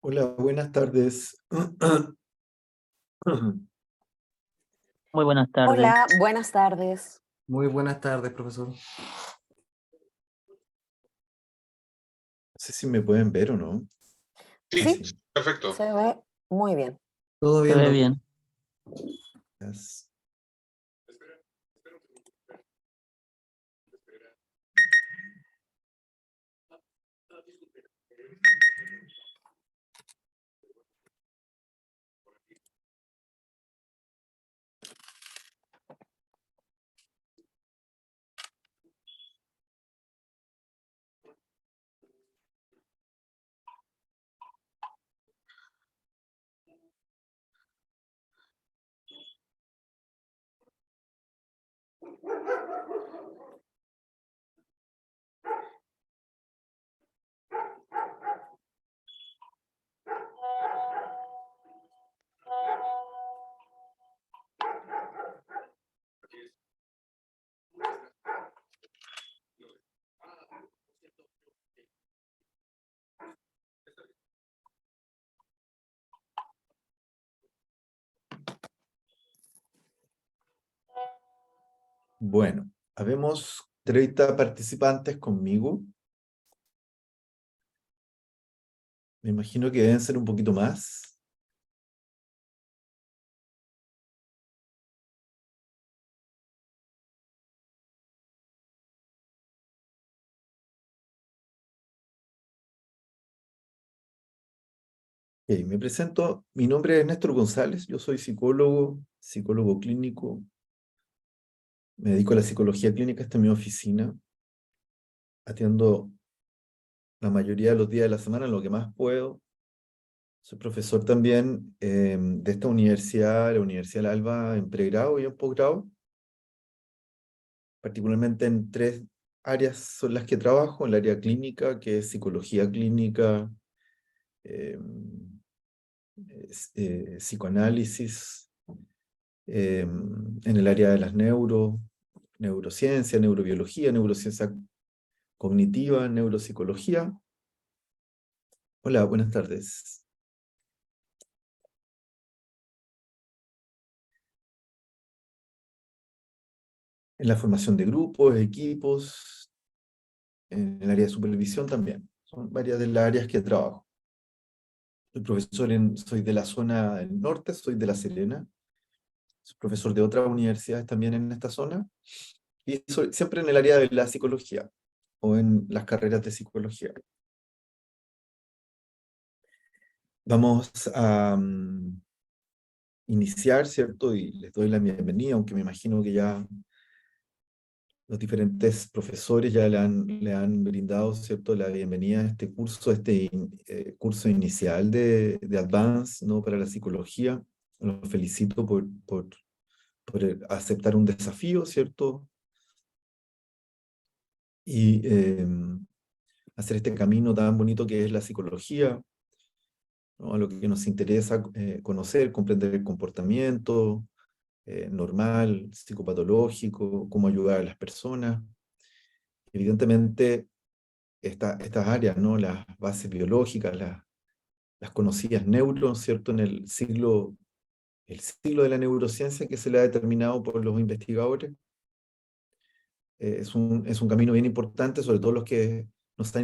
Hola, buenas tardes. Muy buenas tardes. Hola, buenas tardes. Muy buenas tardes, profesor. No sé si me pueden ver o no. Sí, Sí, Sí. perfecto. se ve muy bien. Todo Se bien, ve doc. bien. Gracias. Bueno, habemos 30 participantes conmigo. Me imagino que deben ser un poquito más. Ok, me presento. Mi nombre es Néstor González. Yo soy psicólogo clínico. Me dedico a la psicología clínica. Esta es mi oficina. Atiendo la mayoría de los días de la semana, lo que más puedo. Soy profesor también de esta universidad, la Universidad del Alba, en pregrado y en posgrado. Particularmente en tres áreas son las que trabajo: el área clínica, que es psicología clínica, eh, psicoanálisis, en el área de las neurociencia, neurobiología, neurociencia cognitiva, neuropsicología. Hola, buenas tardes. En la formación de grupos, equipos, en el área de supervisión también. Son varias de las áreas que trabajo. Soy de la zona del norte, soy de La Serena. Soy profesor de otras universidades también en esta zona. Y soy siempre en el área de la psicología o en las carreras de psicología. Vamos a iniciar, ¿cierto? Y les doy la bienvenida, aunque me imagino que ya los diferentes profesores ya le han brindado, ¿cierto?, la bienvenida a este curso, curso inicial de Advance, ¿no?, para la psicología. Los felicito por aceptar un desafío, ¿cierto? Y hacer este camino tan bonito que es la psicología, ¿no? A lo que nos interesa conocer, comprender el comportamiento normal, psicopatológico, cómo ayudar a las personas. Evidentemente, estas áreas, ¿no? Las bases biológicas, las conocidas neuro, ¿cierto? El siglo de la neurociencia que se le ha determinado por los investigadores, es un camino bien importante, sobre todo los que nos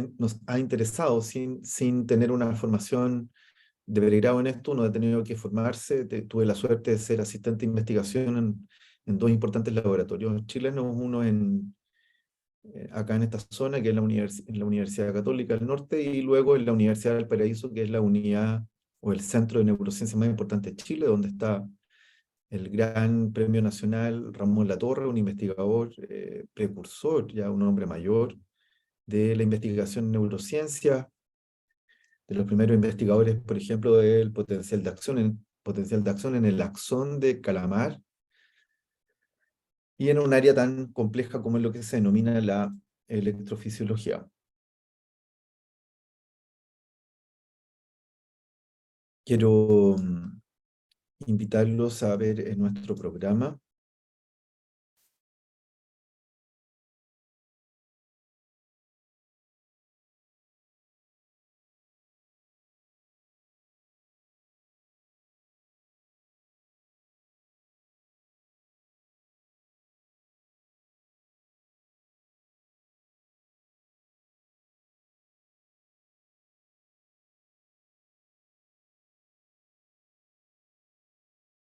ha interesado sin tener una formación de pregrado en esto. Uno ha tenido que formarse. Tuve la suerte de ser asistente de investigación en dos importantes laboratorios chilenos, uno acá en esta zona, que es en la Universidad Católica del Norte, y luego en la Universidad del Paraíso, que es la unidad o el centro de neurociencia más importante de Chile, donde está el gran premio nacional Ramón Latorre, un investigador precursor, ya un hombre mayor, de la investigación en neurociencia, de los primeros investigadores, por ejemplo, del potencial de acción en el axón de calamar, y en un área tan compleja como es lo que se denomina la electrofisiología. Quiero invitarlos a ver nuestro programa.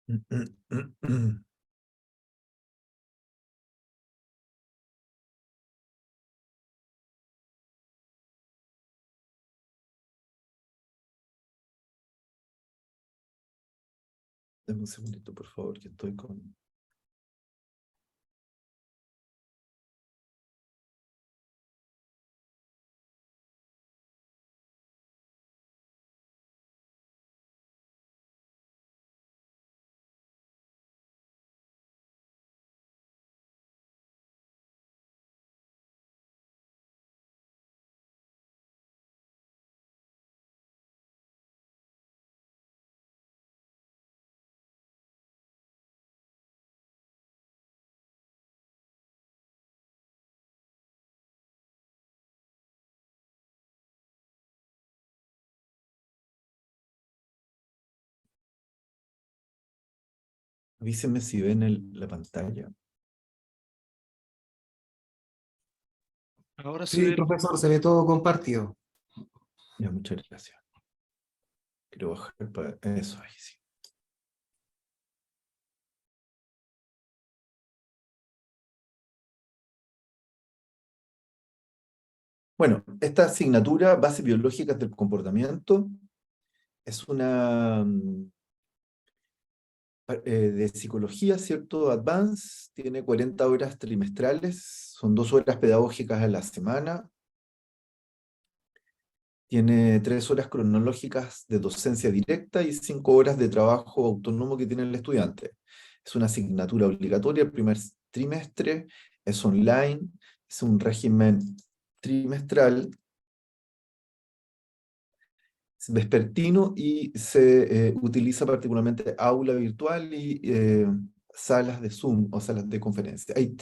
Dame un segundito, por favor, que estoy con... Avísenme si ven la pantalla. Ahora sí, Sí, profesor, se ve todo compartido. Ya, muchas gracias. Quiero bajar para eso ahí, sí. Bueno, esta asignatura, Bases Biológicas del Comportamiento, es una de psicología, ¿cierto? Advance, tiene 40 horas trimestrales, son 2 horas pedagógicas a la semana, tiene 3 horas cronológicas de docencia directa y 5 horas de trabajo autónomo que tiene el estudiante. Es una asignatura obligatoria el primer trimestre, es online, es un régimen trimestral, es vespertino y se utiliza particularmente aula virtual y salas de Zoom o salas de conferencia. Hay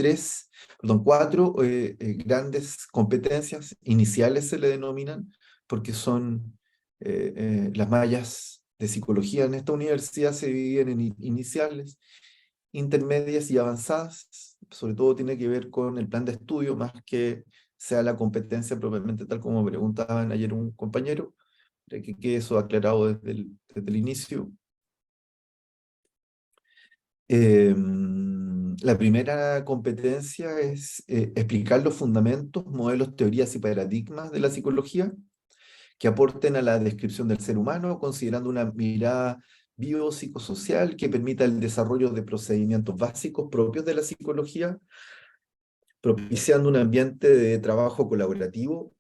cuatro grandes competencias iniciales se le denominan, porque son las mallas de psicología en esta universidad se dividen en iniciales, intermedias y avanzadas. Sobre todo tiene que ver con el plan de estudio, más que sea la competencia propiamente tal como preguntaban ayer un compañero, para que quede eso aclarado desde el inicio. La primera competencia es explicar los fundamentos, modelos, teorías y paradigmas de la psicología que aporten a la descripción del ser humano, considerando una mirada biopsicosocial que permita el desarrollo de procedimientos básicos propios de la psicología, propiciando un ambiente de trabajo colaborativo.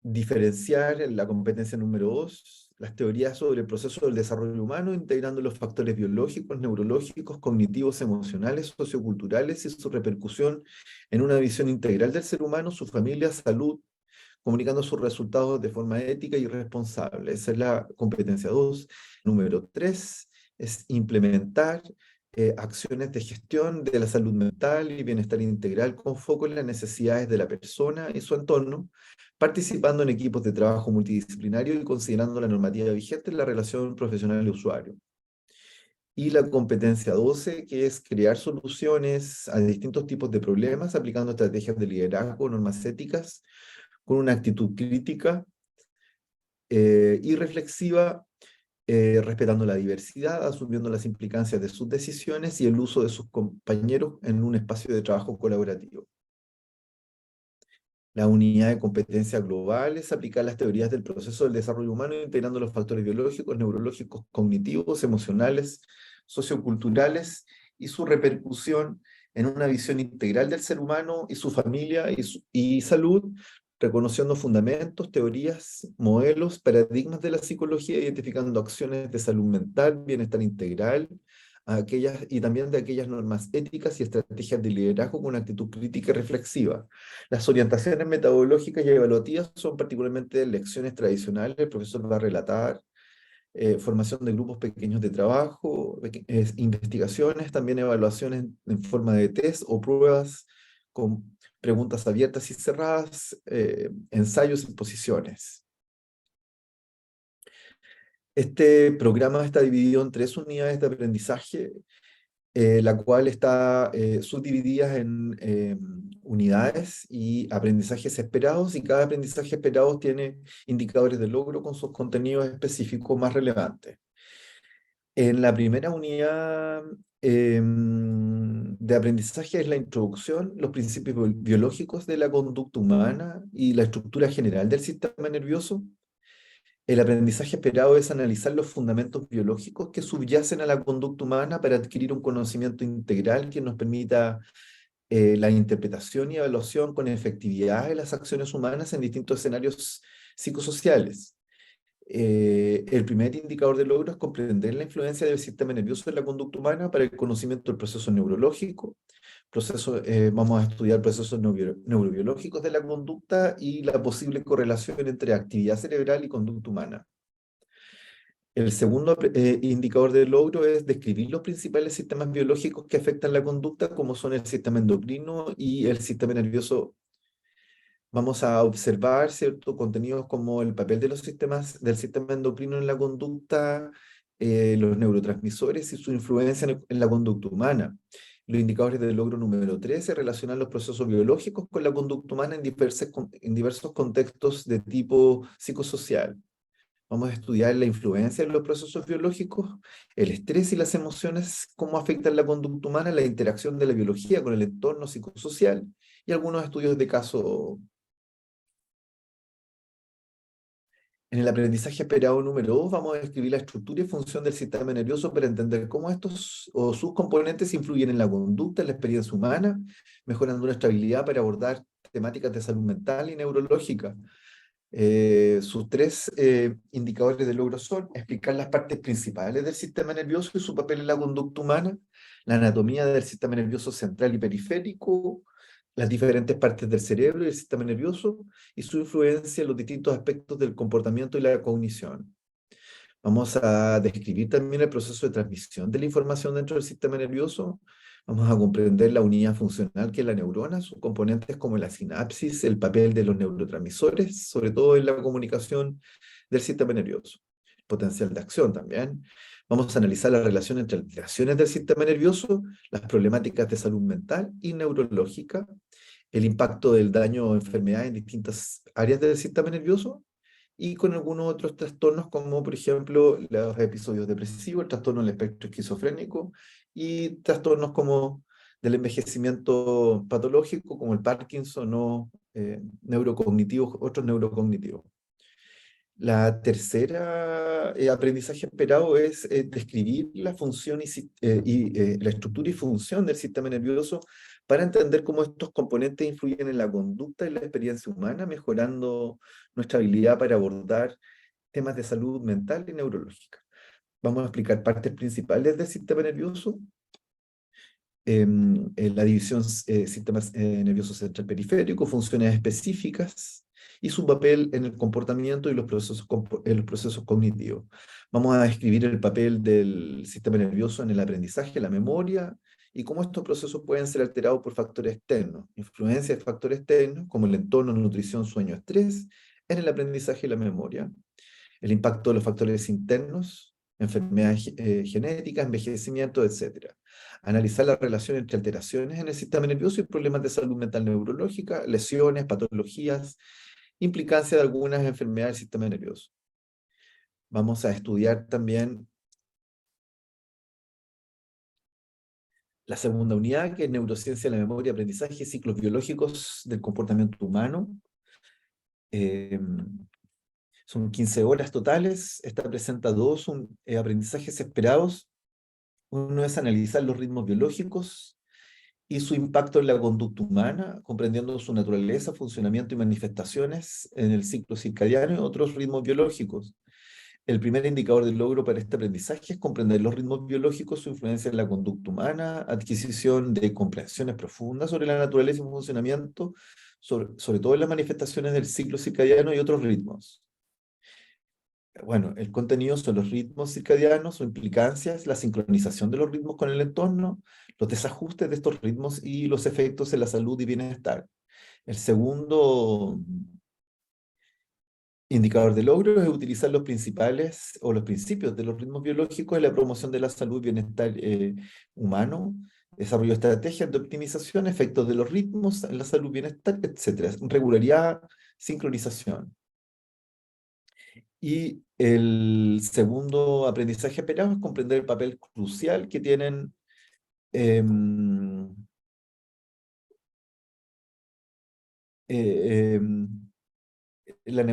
Diferenciar en la competencia número 2 las teorías sobre el proceso del desarrollo humano, integrando los factores biológicos, neurológicos, cognitivos, emocionales, socioculturales y su repercusión en una visión integral del ser humano, su familia, salud, comunicando sus resultados de forma ética y responsable. Esa es la competencia 2. Número 3 es implementar acciones de gestión de la salud mental y bienestar integral con foco en las necesidades de la persona y su entorno, participando en equipos de trabajo multidisciplinario y considerando la normativa vigente en la relación profesional-usuario. Y la competencia 12, que es crear soluciones a distintos tipos de problemas aplicando estrategias de liderazgo, normas éticas, con una actitud crítica y reflexiva, respetando la diversidad, asumiendo las implicancias de sus decisiones y el uso de sus compañeros en un espacio de trabajo colaborativo. La unidad de competencia global es aplicar las teorías del proceso del desarrollo humano, integrando los factores biológicos, neurológicos, cognitivos, emocionales, socioculturales y su repercusión en una visión integral del ser humano y su familia y salud, reconociendo fundamentos, teorías, modelos, paradigmas de la psicología, identificando acciones de salud mental, bienestar integral, y también de aquellas normas éticas y estrategias de liderazgo con una actitud crítica y reflexiva. Las orientaciones metodológicas y evaluativas son particularmente lecciones tradicionales, el profesor va a relatar, formación de grupos pequeños de trabajo, investigaciones, también evaluaciones en forma de test o pruebas con preguntas abiertas y cerradas, ensayos y exposiciones. Este programa está dividido en 3 unidades de aprendizaje, la cual está subdividida en unidades y aprendizajes esperados, y cada aprendizaje esperado tiene indicadores de logro con sus contenidos específicos más relevantes. En la primera unidad de aprendizaje es la introducción, los principios biológicos de la conducta humana y la estructura general del sistema nervioso. El aprendizaje esperado es analizar los fundamentos biológicos que subyacen a la conducta humana para adquirir un conocimiento integral que nos permita la interpretación y evaluación con efectividad de las acciones humanas en distintos escenarios psicosociales. El primer indicador de logro es comprender la influencia del sistema nervioso en la conducta humana para el conocimiento del proceso neurológico. Vamos a estudiar procesos neurobiológicos de la conducta y la posible correlación entre actividad cerebral y conducta humana. El segundo indicador de logro es describir los principales sistemas biológicos que afectan la conducta, como son el sistema endocrino y el sistema nervioso. Vamos a observar ciertos contenidos como el papel de los del sistema endocrino en la conducta, los neurotransmisores y su influencia en la conducta humana. Los indicadores de logro número 3 se relacionan los procesos biológicos con la conducta humana en diversos contextos de tipo psicosocial. Vamos a estudiar la influencia de los procesos biológicos, el estrés y las emociones, cómo afectan la conducta humana, la interacción de la biología con el entorno psicosocial y algunos estudios de caso. En el aprendizaje esperado número 2 vamos a describir la estructura y función del sistema nervioso para entender cómo estos o sus componentes influyen en la conducta, en la experiencia humana, mejorando nuestra habilidad para abordar temáticas de salud mental y neurológica. Sus tres indicadores de logro son explicar las partes principales del sistema nervioso y su papel en la conducta humana, la anatomía del sistema nervioso central y periférico, las diferentes partes del cerebro y el sistema nervioso y su influencia en los distintos aspectos del comportamiento y la cognición. Vamos a describir también el proceso de transmisión de la información dentro del sistema nervioso. Vamos a comprender la unidad funcional que es la neurona, sus componentes como la sinapsis, el papel de los neurotransmisores, sobre todo en la comunicación del sistema nervioso. Potencial de acción también. Vamos a analizar la relación entre alteraciones del sistema nervioso, las problemáticas de salud mental y neurológica, el impacto del daño o enfermedad en distintas áreas del sistema nervioso, y con algunos otros trastornos como por ejemplo los episodios depresivos, el trastorno del espectro esquizofrénico y trastornos como del envejecimiento patológico como el Parkinson o neurocognitivos, otros neurocognitivos. La tercera aprendizaje esperado es describir la función la estructura y función del sistema nervioso para entender cómo estos componentes influyen en la conducta y la experiencia humana, mejorando nuestra habilidad para abordar temas de salud mental y neurológica. Vamos a explicar partes principales del sistema nervioso, la división sistema nervioso central periférico, funciones específicas y su papel en el comportamiento y los procesos cognitivos. Vamos a describir el papel del sistema nervioso en el aprendizaje, la memoria, y cómo estos procesos pueden ser alterados por factores externos, influencia de factores externos como el entorno, nutrición, sueño, estrés, en el aprendizaje y la memoria, el impacto de los factores internos, enfermedades genéticas, envejecimiento, etc. Analizar la relación entre alteraciones en el sistema nervioso y problemas de salud mental neurológica, lesiones, patologías, implicancia de algunas enfermedades del sistema nervioso. Vamos a estudiar también la segunda unidad, que es neurociencia de la memoria, aprendizaje y ciclos biológicos del comportamiento humano. Son 15 horas totales. Esta presenta dos aprendizajes esperados. Uno es analizar los ritmos biológicos y su impacto en la conducta humana, comprendiendo su naturaleza, funcionamiento y manifestaciones en el ciclo circadiano y otros ritmos biológicos. El primer indicador de logro para este aprendizaje es comprender los ritmos biológicos, su influencia en la conducta humana, adquisición de comprensiones profundas sobre la naturaleza y funcionamiento, sobre todo en las manifestaciones del ciclo circadiano y otros ritmos. Bueno, el contenido son los ritmos circadianos, su implicancias, la sincronización de los ritmos con el entorno, los desajustes de estos ritmos y los efectos en la salud y bienestar. El segundo indicador de logro es utilizar los principales o los principios de los ritmos biológicos en la promoción de la salud y bienestar humano, desarrollo de estrategias de optimización, efectos de los ritmos en la salud y bienestar, etc. Regularidad, sincronización. Y el segundo aprendizaje esperado es comprender el papel crucial que tienen em, en la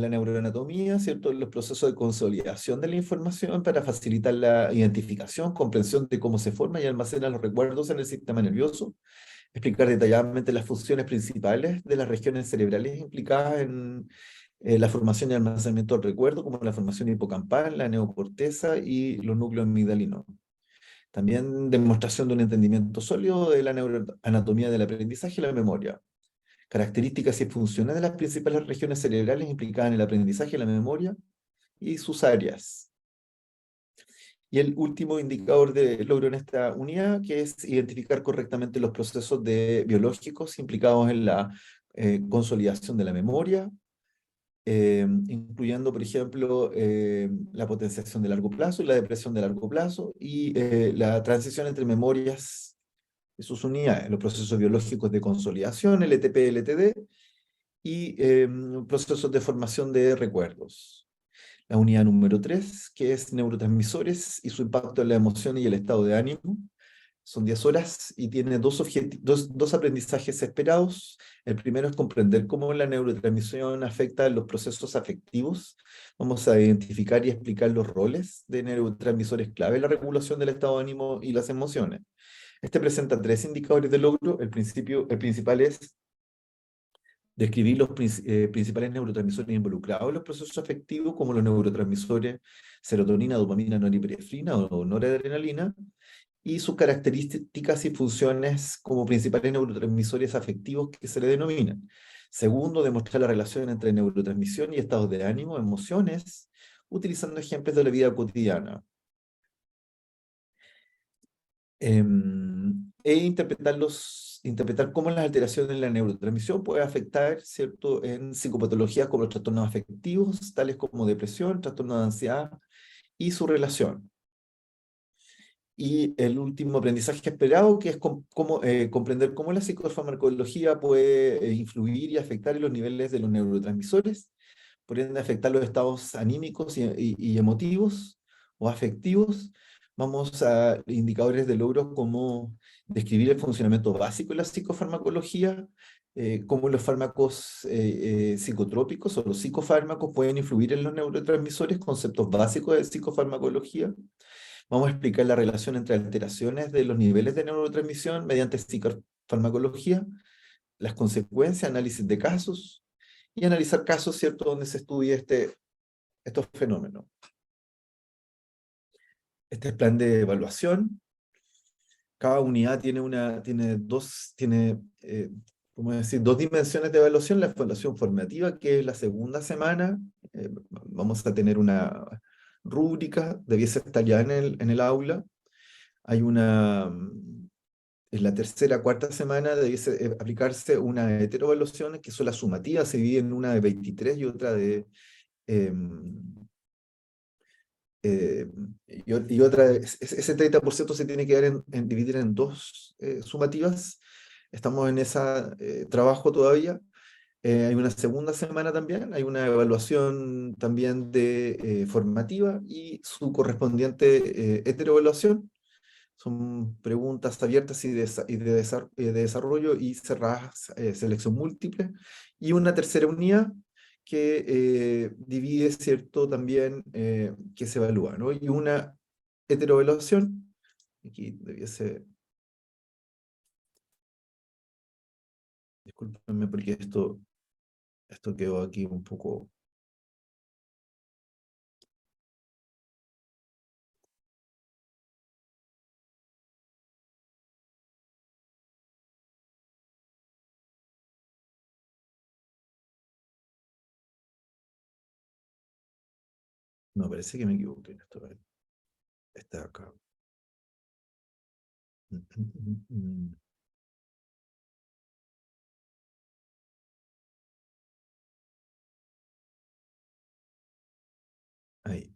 neuroanatomía, ¿cierto? Los procesos de consolidación de la información para facilitar la identificación, comprensión de cómo se forman y almacenan los recuerdos en el sistema nervioso, explicar detalladamente las funciones principales de las regiones cerebrales implicadas en la formación y almacenamiento del recuerdo, como la formación hipocampal, la neocorteza y los núcleos amigdalinos. También demostración de un entendimiento sólido de la neuroanatomía del aprendizaje y la memoria. Características y funciones de las principales regiones cerebrales implicadas en el aprendizaje y la memoria y sus áreas. Y el último indicador de logro en esta unidad, que es identificar correctamente los procesos biológicos implicados en la consolidación de la memoria, incluyendo, por ejemplo, la potenciación de largo plazo y la depresión de largo plazo, y la transición entre memorias y sus unidades, los procesos biológicos de consolidación, LTP, LTD, y procesos de formación de recuerdos. La unidad número 3, que es neurotransmisores y su impacto en la emoción y el estado de ánimo. Son 10 horas y tiene dos aprendizajes esperados. El primero es comprender cómo la neurotransmisión afecta los procesos afectivos. Vamos a identificar y explicar los roles de neurotransmisores clave en la regulación del estado de ánimo y las emociones. Este presenta 3 indicadores de logro. El principal es describir los principales neurotransmisores involucrados en los procesos afectivos, como los neurotransmisores serotonina, dopamina, norepinefrina o noradrenalina, y sus características y funciones como principales neurotransmisores afectivos que se le denominan. Segundo, demostrar la relación entre neurotransmisión y estados de ánimo, emociones, utilizando ejemplos de la vida cotidiana. E interpretar cómo las alteraciones en la neurotransmisión pueden afectar, ¿cierto?, en psicopatologías como los trastornos afectivos, tales como depresión, trastorno de ansiedad y su relación. Y el último aprendizaje esperado, que es comprender cómo la psicofarmacología puede influir y afectar en los niveles de los neurotransmisores, por ende afectar los estados anímicos y emotivos o afectivos. Vamos a indicadores de logro como describir el funcionamiento básico de la psicofarmacología, cómo los fármacos psicotrópicos o los psicofármacos pueden influir en los neurotransmisores, conceptos básicos de psicofarmacología. Vamos a explicar la relación entre alteraciones de los niveles de neurotransmisión mediante psicofarmacología, las consecuencias, análisis de casos, y analizar casos, ¿cierto?, donde se estudie estos fenómenos. Este es el plan de evaluación. Cada unidad ¿cómo decir?, dos dimensiones de evaluación. La evaluación formativa, que es la segunda semana. Vamos a tener una rúbrica, debiese estar ya en el aula. Hay en la tercera, cuarta semana debiese aplicarse una heteroevaluación, que son las sumativas, se divide en una de 23 y otra de... y otra, ese 30% se tiene que dar dividir en dos sumativas. Estamos en ese trabajo todavía. Hay una segunda semana también, hay una evaluación también formativa y su correspondiente heteroevaluación. Son preguntas abiertas y de desarrollo y cerradas, selección múltiple. Y una tercera unidad que divide, ¿cierto?, también que se evalúa, ¿no? Y una heteroevaluación. Aquí debiese... Discúlpenme porque esto quedó aquí un poco... No, parece que me equivoqué en esto. Está acá. Ahí.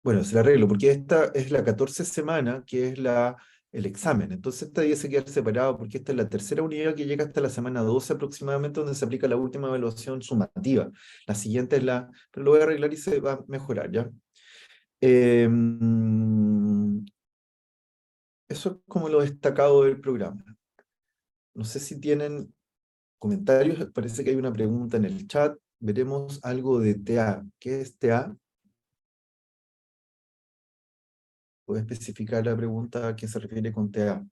Bueno, se la arreglo, porque esta es la 14 semana, que es la el examen. Entonces esta debe quedar separado porque esta es la tercera unidad que llega hasta la semana 12 aproximadamente, donde se aplica la última evaluación sumativa. La siguiente es la, pero lo voy a arreglar y se va a mejorar, ¿ya? Eso es como lo destacado del programa. No sé si tienen comentarios, parece que hay una pregunta en el chat. Veremos algo de TA. ¿Qué es TA? ¿Puede especificar la pregunta a qué se refiere con TA?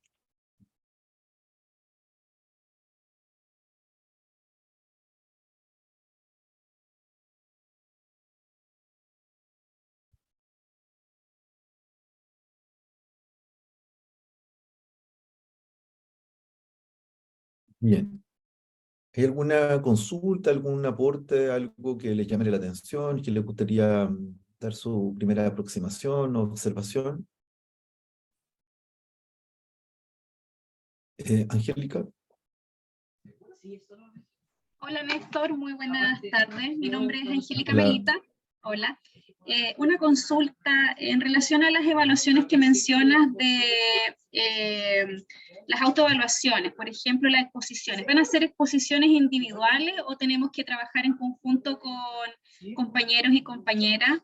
Bien. ¿Hay alguna consulta, algún aporte, algo que les llame la atención, que les gustaría dar su primera aproximación o observación? Angélica. Hola Néstor, muy buenas tardes. Mi nombre es Angélica Hola. Melita. Hola. Una consulta en relación a las evaluaciones que mencionas de las autoevaluaciones, por ejemplo, las exposiciones. ¿Van a ser exposiciones individuales o tenemos que trabajar en conjunto con compañeros y compañeras?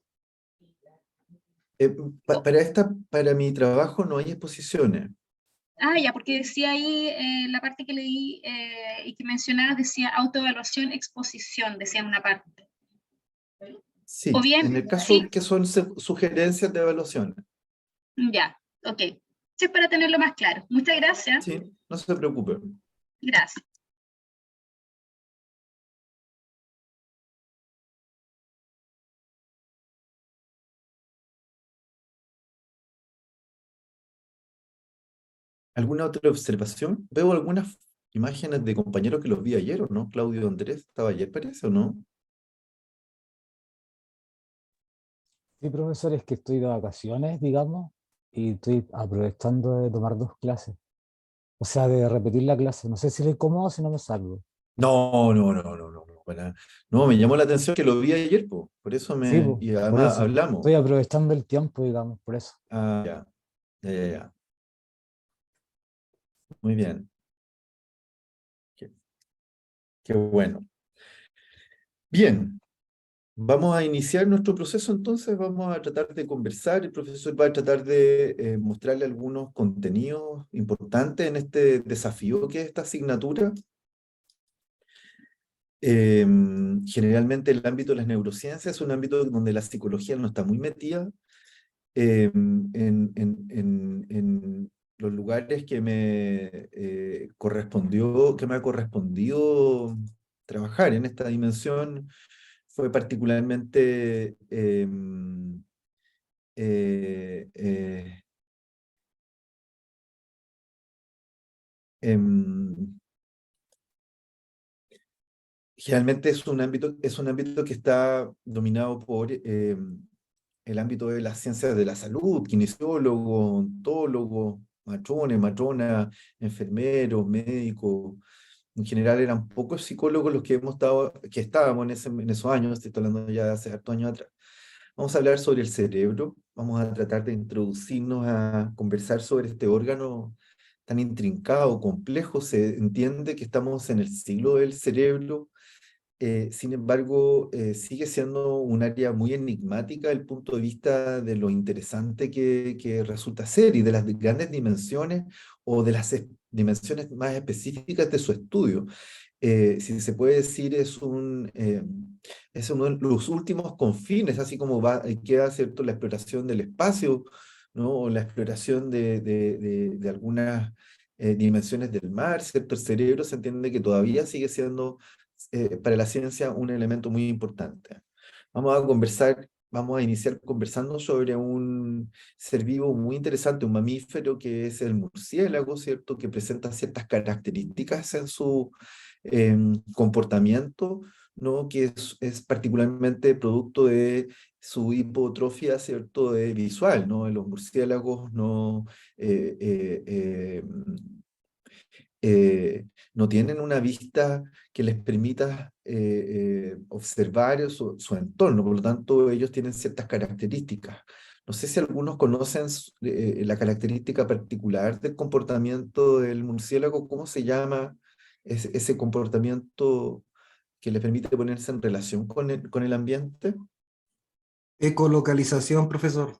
Para mi trabajo no hay exposiciones. Ah, ya, porque decía ahí, la parte que leí y que mencionabas, decía autoevaluación, exposición, decía en una parte. Sí, O bien, en el caso sí, que son sugerencias de evaluación. ya, ok. Sí, es para tenerlo más claro. Muchas gracias. Sí, no se preocupe. Gracias. ¿Alguna otra observación? Veo algunas imágenes de compañeros que los vi ayer, ¿o no? Claudio Andrés, ¿estaba ayer, parece, o no? Sí, profesor, es que estoy de vacaciones, digamos, y estoy aprovechando de tomar dos clases. O sea, de repetir la clase. No sé si le incomodo si no me salgo. No, no, no, no, no, no, no, me llamó la atención que lo vi ayer, po. Por eso Sí, pues, y por además eso. hablamos. Estoy aprovechando el tiempo, digamos, por eso. Ah, ya, ya, ya, ya. Muy bien. Qué, qué bueno. Bien, vamos a iniciar nuestro proceso entonces, vamos a tratar de conversar, el profesor va a tratar de mostrarle algunos contenidos importantes en este desafío que es esta asignatura. Generalmente el ámbito de las neurociencias es un ámbito donde la psicología no está muy metida. En los lugares que que me ha correspondido trabajar en esta dimensión fue particularmente eh, eh, em, generalmente es un ámbito que está dominado por el ámbito de las ciencias de la salud, kinesiólogo, ontólogo, matrones, matronas, enfermeros, médicos. En general eran pocos psicólogos los que que estábamos en esos años, estoy hablando ya de hace hartos años atrás. Vamos a hablar sobre el cerebro, vamos a tratar de introducirnos a conversar sobre este órgano tan intrincado, complejo. Se entiende que estamos en el siglo del cerebro, sin embargo, sigue siendo un área muy enigmática desde el punto de vista de lo interesante que resulta ser y de las grandes dimensiones o de las dimensiones más específicas de su estudio. Si se puede decir, es uno de los últimos confines, así como queda, ¿cierto?, la exploración del espacio, ¿no? O la exploración de algunas dimensiones del mar, ¿cierto? El cerebro se entiende que todavía sigue siendo para la ciencia un elemento muy importante. Vamos a iniciar conversando sobre un ser vivo muy interesante, un mamífero que es el murciélago, ¿cierto? Que presenta ciertas características en su comportamiento, ¿no? Que es particularmente producto de su hipotrofia, ¿cierto? De visual, ¿no? En los murciélagos eh, eh, eh, no tienen una vista que les permita observar su entorno, por lo tanto ellos tienen ciertas características, No sé si algunos conocen la característica particular del comportamiento del murciélago, ¿cómo se llama ese comportamiento que le permite ponerse en relación con el ambiente? Ecolocalización, profesor.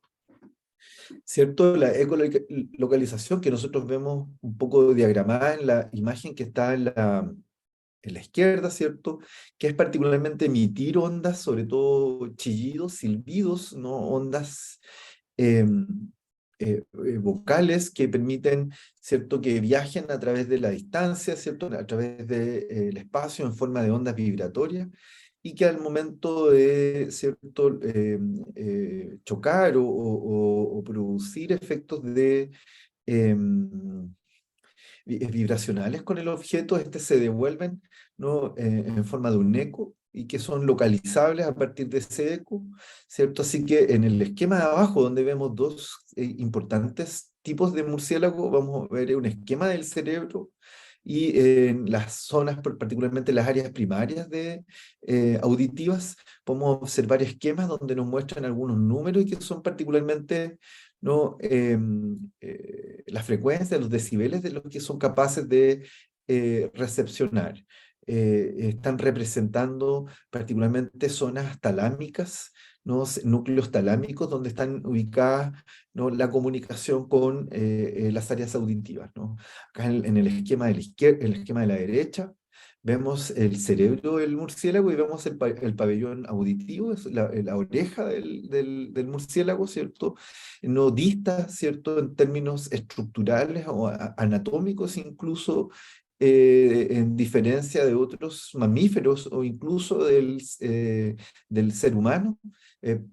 ¿Cierto? La ecolocalización que nosotros vemos un poco diagramada en la imagen que está en la izquierda, ¿cierto? Que es particularmente emitir ondas, sobre todo chillidos, silbidos, ¿no? Ondas vocales que permiten, ¿cierto? Que viajen a través de la distancia, ¿cierto? A través del espacio en forma de ondas vibratorias y que al momento de, ¿cierto? Chocar o producir efectos de vibracionales con el objeto, se devuelven, ¿no? En forma de un eco y que son localizables a partir de ese eco, ¿cierto? Así que en el esquema de abajo, donde vemos dos importantes tipos de murciélago, vamos a ver un esquema del cerebro y en las zonas, particularmente las áreas primarias auditivas, podemos observar esquemas donde nos muestran algunos números y que son particularmente, ¿no? La frecuencia, los decibeles de los que son capaces de recepcionar. Están representando particularmente zonas talámicas, ¿no? Núcleos talámicos donde están ubicadas, ¿no? La comunicación con las áreas auditivas, ¿no? Acá en el esquema de la izquierda, el esquema de la derecha, vemos el cerebro del murciélago y vemos el pabellón auditivo, es la oreja del murciélago, ¿cierto? No dista, ¿cierto? En términos estructurales o anatómicos incluso, en diferencia de otros mamíferos o incluso del ser humano.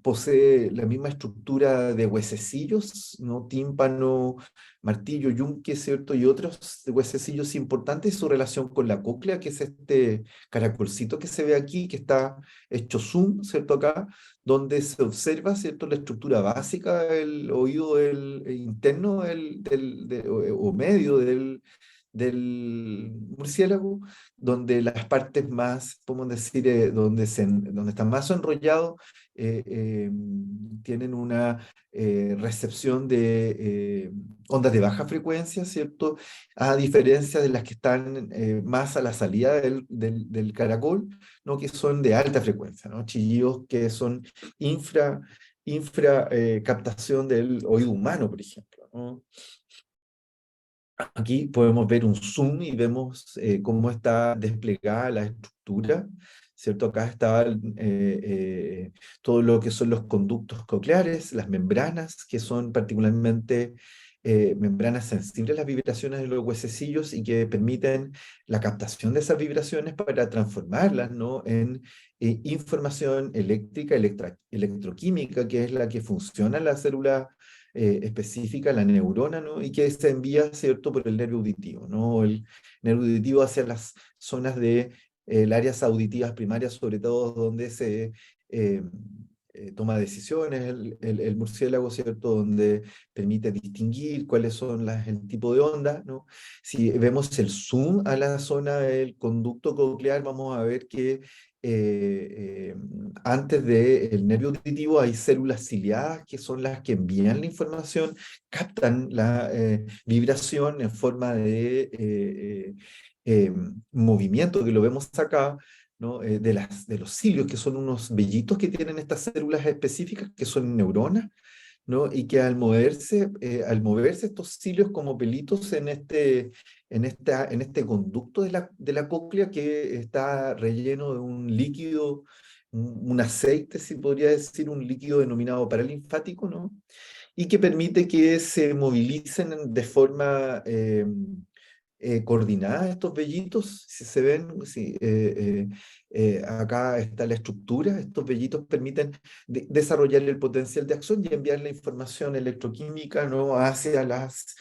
Posee la misma estructura de huesecillos, ¿no? Tímpano, martillo, yunque, ¿cierto? Y otros huesecillos importantes, y su relación con la cóclea, que es este caracolcito que se ve aquí, que está hecho zoom, ¿cierto? Acá, donde se observa, ¿cierto? La estructura básica del oído interno o medio del murciélago, donde las partes más, podemos decir, donde están más enrollados, tienen una recepción de ondas de baja frecuencia, ¿cierto? A diferencia de las que están más a la salida del caracol, ¿no? Que son de alta frecuencia, ¿no? Chillidos que son infra captación del oído humano, por ejemplo, ¿no? Aquí podemos ver un zoom y vemos cómo está desplegada la estructura, ¿cierto? Acá está todo lo que son los conductos cocleares, las membranas, que son particularmente membranas sensibles a las vibraciones de los huesecillos y que permiten la captación de esas vibraciones para transformarlas, ¿no? En información eléctrica, electroquímica, que es la que funciona en la célula específica, la neurona, ¿no? Y que se envía, ¿cierto?, por el nervio auditivo, ¿no? El nervio auditivo hacia las zonas de las áreas auditivas primarias, sobre todo donde se toma decisiones, el murciélago, ¿cierto?, donde permite distinguir cuáles son el tipo de onda, ¿no? Si vemos el zoom a la zona del conducto coclear, vamos a ver que antes del nervio auditivo hay células ciliadas que son las que envían la información, captan la vibración en forma de movimiento, que lo vemos acá, ¿no? De los cilios, que son unos vellitos que tienen estas células específicas, que son neuronas, ¿no? Y que al moverse estos cilios como pelitos en este conducto de la cóclea, que está relleno de un líquido, un aceite, si podría decir, un líquido denominado paralinfático, ¿no? Y que permite que se movilicen de forma coordinada estos vellitos, si se ven, acá está la estructura. Estos vellitos permiten desarrollar el potencial de acción y enviar la información electroquímica, ¿no? Hacia los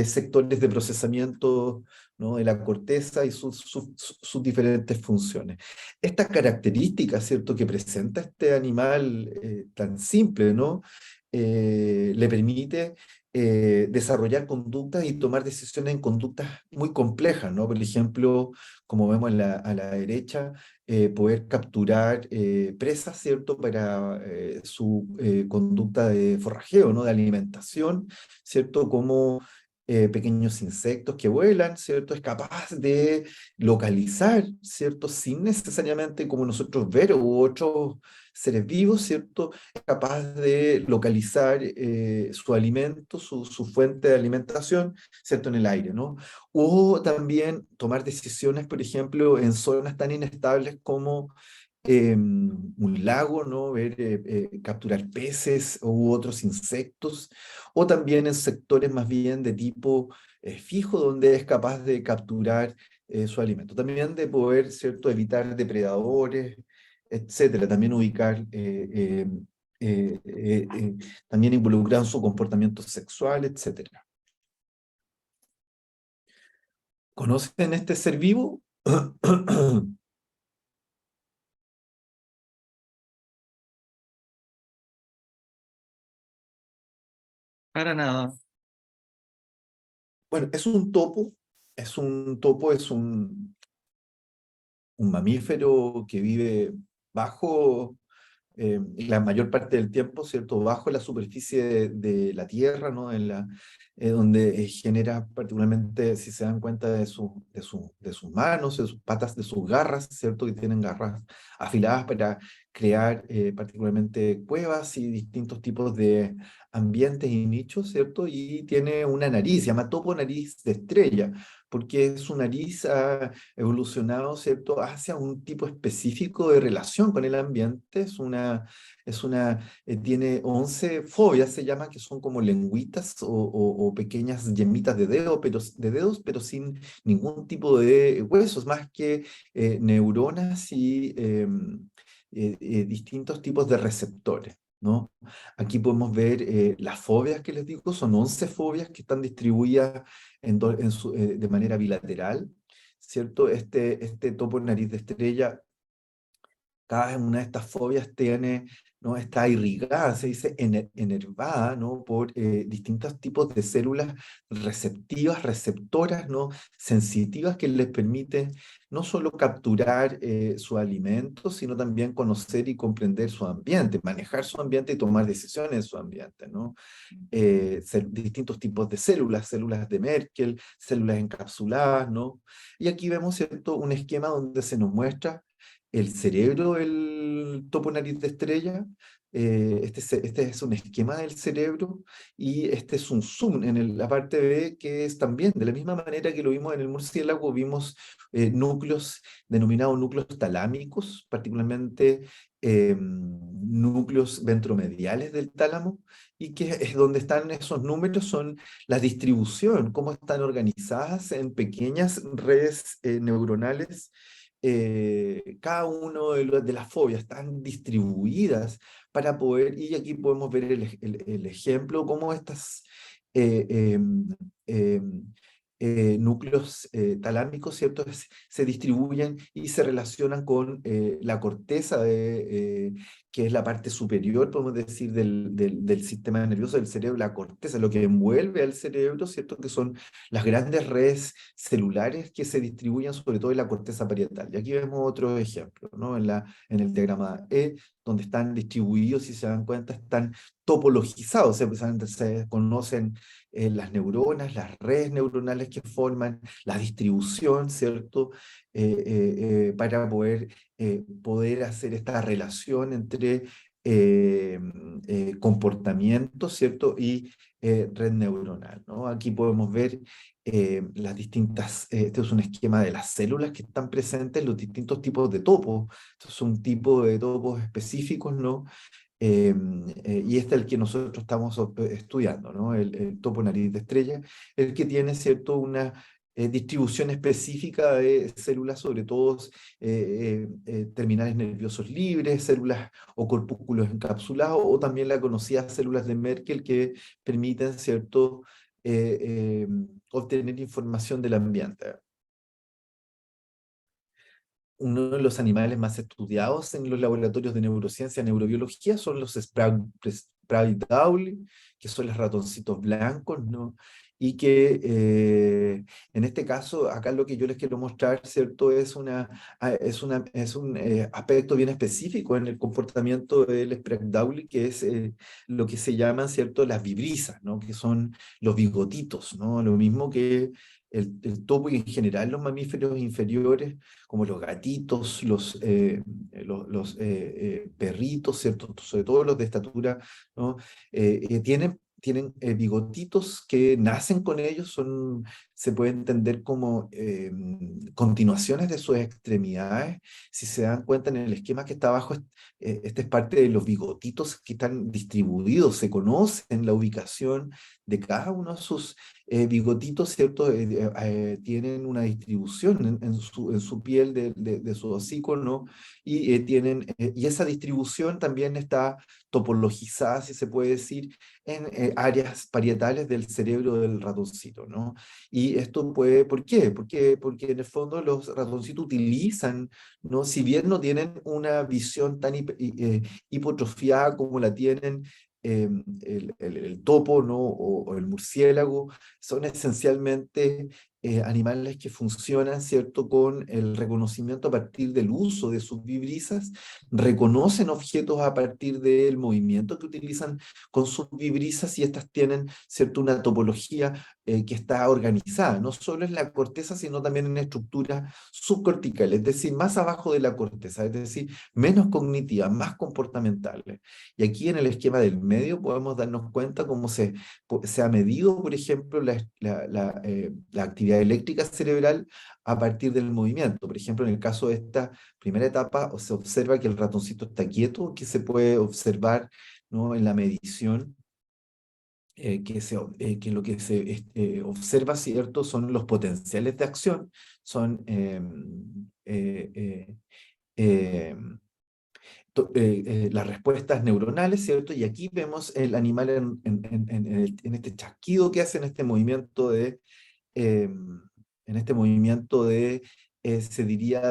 sectores de procesamiento, ¿no? De la corteza y sus diferentes funciones. Esta característica, ¿cierto?, que presenta este animal tan simple, ¿no? le permite desarrollar conductas y tomar decisiones en conductas muy complejas, ¿no? Por ejemplo, como vemos a la derecha, poder capturar presas, ¿cierto? Para su conducta de forrajeo, ¿no? De alimentación, ¿cierto? Como pequeños insectos que vuelan, ¿cierto? Es capaz de localizar, ¿cierto? Sin necesariamente como nosotros ver u otros seres vivos, ¿cierto? Es capaz de localizar su alimento, su fuente de alimentación, ¿cierto? En el aire, ¿no? O también tomar decisiones, por ejemplo, en zonas tan inestables como un lago, ¿no? Ver, capturar peces u otros insectos, o también en sectores más bien de tipo fijo, donde es capaz de capturar su alimento. También de poder, ¿cierto?, evitar depredadores, etcétera. También ubicar, también involucrar en su comportamiento sexual, etcétera. ¿Conocen este ser vivo? Para nada. Bueno, es un topo, es un mamífero que vive bajo, la mayor parte del tiempo, ¿cierto? Bajo la superficie de la Tierra, ¿no? Donde genera particularmente, si se dan cuenta de sus manos, de sus patas, de sus garras, ¿cierto? Que tienen garras afiladas para crear particularmente cuevas y distintos tipos de ambientes y nichos, ¿cierto? Y tiene una nariz, se llama topo nariz de estrella, porque su nariz ha evolucionado, ¿cierto?, hacia un tipo específico de relación con el ambiente. Tiene 11 fobias, se llama, que son como lengüitas o pequeñas yemitas de dedos, pero sin ningún tipo de huesos, más que neuronas y distintos tipos de receptores, ¿no? Aquí podemos ver las fobias que les digo, son 11 fobias que están distribuidas de manera bilateral, ¿cierto? Este topo nariz de estrella, cada una de estas fobias tiene, ¿no? Está irrigada, se dice enervada, ¿no? Por distintos tipos de células receptivas, receptoras, ¿no? Sensitivas, que les permiten no solo capturar su alimento, sino también conocer y comprender su ambiente, manejar su ambiente y tomar decisiones en su ambiente, ¿no? Distintos tipos de células, células de Merkel, células encapsuladas, ¿no? Y aquí vemos, ¿cierto?, un esquema donde se nos muestra el cerebro del topo nariz de estrella. Este es un esquema del cerebro, y este es un zoom en la parte B, que es también de la misma manera que lo vimos en el murciélago. Vimos núcleos denominados núcleos talámicos, particularmente núcleos ventromediales del tálamo, y que es donde están esos números, son la distribución, cómo están organizadas en pequeñas redes neuronales. Cada uno de las fobias están distribuidas para poder, y aquí podemos ver el ejemplo, cómo estas eh, em, em, núcleos talámicos, ¿cierto?, se distribuyen y se relacionan con la corteza, que es la parte superior, podemos decir, del sistema nervioso del cerebro, la corteza, lo que envuelve al cerebro, ¿cierto?, que son las grandes redes celulares que se distribuyen sobre todo en la corteza parietal. Y aquí vemos otro ejemplo, ¿no? En el diagrama E, donde están distribuidos, si se dan cuenta, están topologizados, se conocen las neuronas, las redes neuronales que forman, la distribución, ¿cierto? Para poder hacer esta relación entre comportamiento, ¿cierto?, y red neuronal, ¿no? Aquí podemos ver las distintas, este es un esquema de las células que están presentes, los distintos tipos de topos. Estos son tipos de topos específicos, ¿no? Y este es el que nosotros estamos estudiando, ¿no? El topo nariz de estrella, el que tiene, ¿cierto?, una distribución específica de células, sobre todo terminales nerviosos libres, células o corpúsculos encapsulados, o también las conocidas células de Merkel, que permiten, ¿cierto?, obtener información del ambiente. Uno de los animales más estudiados en los laboratorios de neurociencia y neurobiología son los Prague-Dawley, que son los ratoncitos blancos, ¿no? Y que en este caso, acá lo que yo les quiero mostrar, ¿cierto? Es un aspecto bien específico en el comportamiento del Sprague-Dawley, que es lo que se llaman, ¿cierto? Las vibrisas, ¿no? Que son los bigotitos, ¿no? Lo mismo que el topo y en general los mamíferos inferiores, como los gatitos, los perritos, ¿cierto? Sobre todo los de estatura, ¿no? Tienen bigotitos que nacen con ellos, se puede entender como continuaciones de sus extremidades. Si se dan cuenta en el esquema que está abajo, esta es parte de los bigotitos que están distribuidos, se conocen la ubicación de cada uno de sus bigotitos, ¿cierto? Tienen una distribución en su piel de su hocico, ¿no? Y, y esa distribución también está topologizada, si se puede decir, en áreas parietales del cerebro del ratoncito, ¿no? Y esto puede, ¿por qué? Porque en el fondo los ratoncitos utilizan, ¿no? Si bien no tienen una visión tan hipotrofiada como la tienen el topo, ¿no? O el murciélago, son esencialmente animales que funcionan, ¿cierto?, con el reconocimiento a partir del uso de sus vibrisas, reconocen objetos a partir del movimiento que utilizan con sus vibrisas y estas tienen, ¿cierto?, una topología que está organizada, no solo en la corteza, sino también en estructuras subcorticales, es decir, más abajo de la corteza, es decir, menos cognitivas, más comportamentales. Y aquí en el esquema del medio podemos darnos cuenta cómo se ha medido, por ejemplo, la actividad eléctrica cerebral a partir del movimiento. Por ejemplo, en el caso de esta primera etapa, se observa que el ratoncito está quieto, que se puede observar, ¿no?, en la medición, que lo que se observa, ¿cierto?, son los potenciales de acción, son las respuestas neuronales, ¿cierto? Y aquí vemos el animal en este chasquido que hace en este movimiento se diría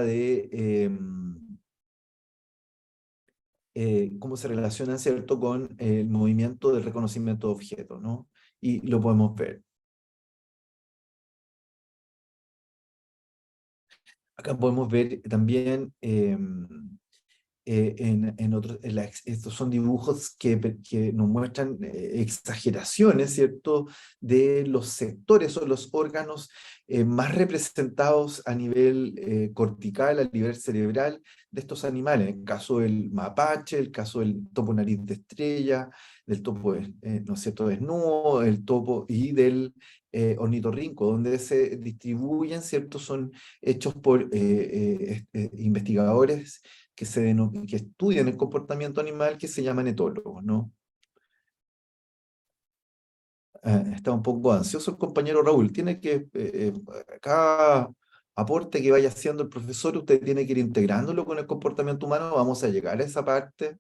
cómo se relaciona, ¿cierto?, con el movimiento del reconocimiento de objetos, ¿no? Y lo podemos ver. Acá podemos ver también estos son dibujos que nos muestran exageraciones, ¿cierto?, de los sectores o los órganos más representados a nivel cortical, a nivel cerebral de estos animales. En el caso del mapache, el caso del topo nariz de estrella, del topo, ¿no es cierto?, desnudo, el topo y del ornitorrinco, donde se distribuyen, ¿cierto?, son hechos por investigadores que estudian el comportamiento animal, que se llaman etólogos, ¿no? Está un poco ansioso el compañero Raúl. Tiene que, cada aporte que vaya haciendo el profesor, usted tiene que ir integrándolo con el comportamiento humano. Vamos a llegar a esa parte,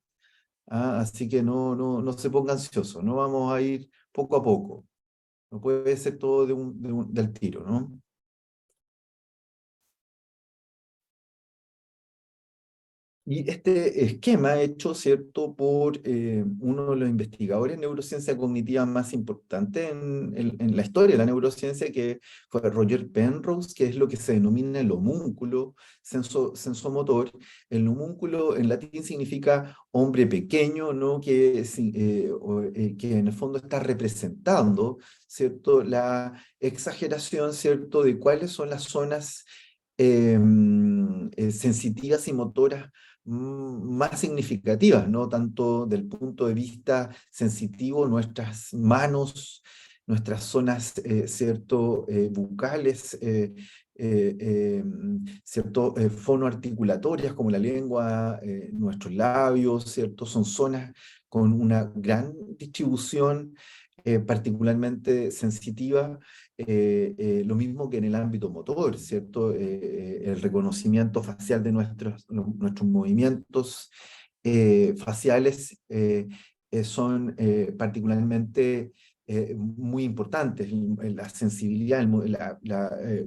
así que no se ponga ansioso, no vamos a ir poco a poco. No puede ser todo del tiro, ¿no? Y este esquema hecho, ¿cierto?, por uno de los investigadores en neurociencia cognitiva más importantes en la historia de la neurociencia, que fue Roger Penrose, que es lo que se denomina el homúnculo sensomotor. El homúnculo en latín significa hombre pequeño, ¿no?, que en el fondo está representando, ¿cierto?, la exageración, ¿cierto?, de cuáles son las zonas sensitivas y motoras más significativas, ¿no? Tanto del punto de vista sensitivo, nuestras manos, nuestras zonas, ¿cierto?, bucales, ¿cierto?, fonoarticulatorias como la lengua, nuestros labios, ¿cierto? Son zonas con una gran distribución particularmente sensitiva. Lo mismo que en el ámbito motor, ¿cierto? El reconocimiento facial de nuestros movimientos faciales son particularmente muy importantes. La sensibilidad,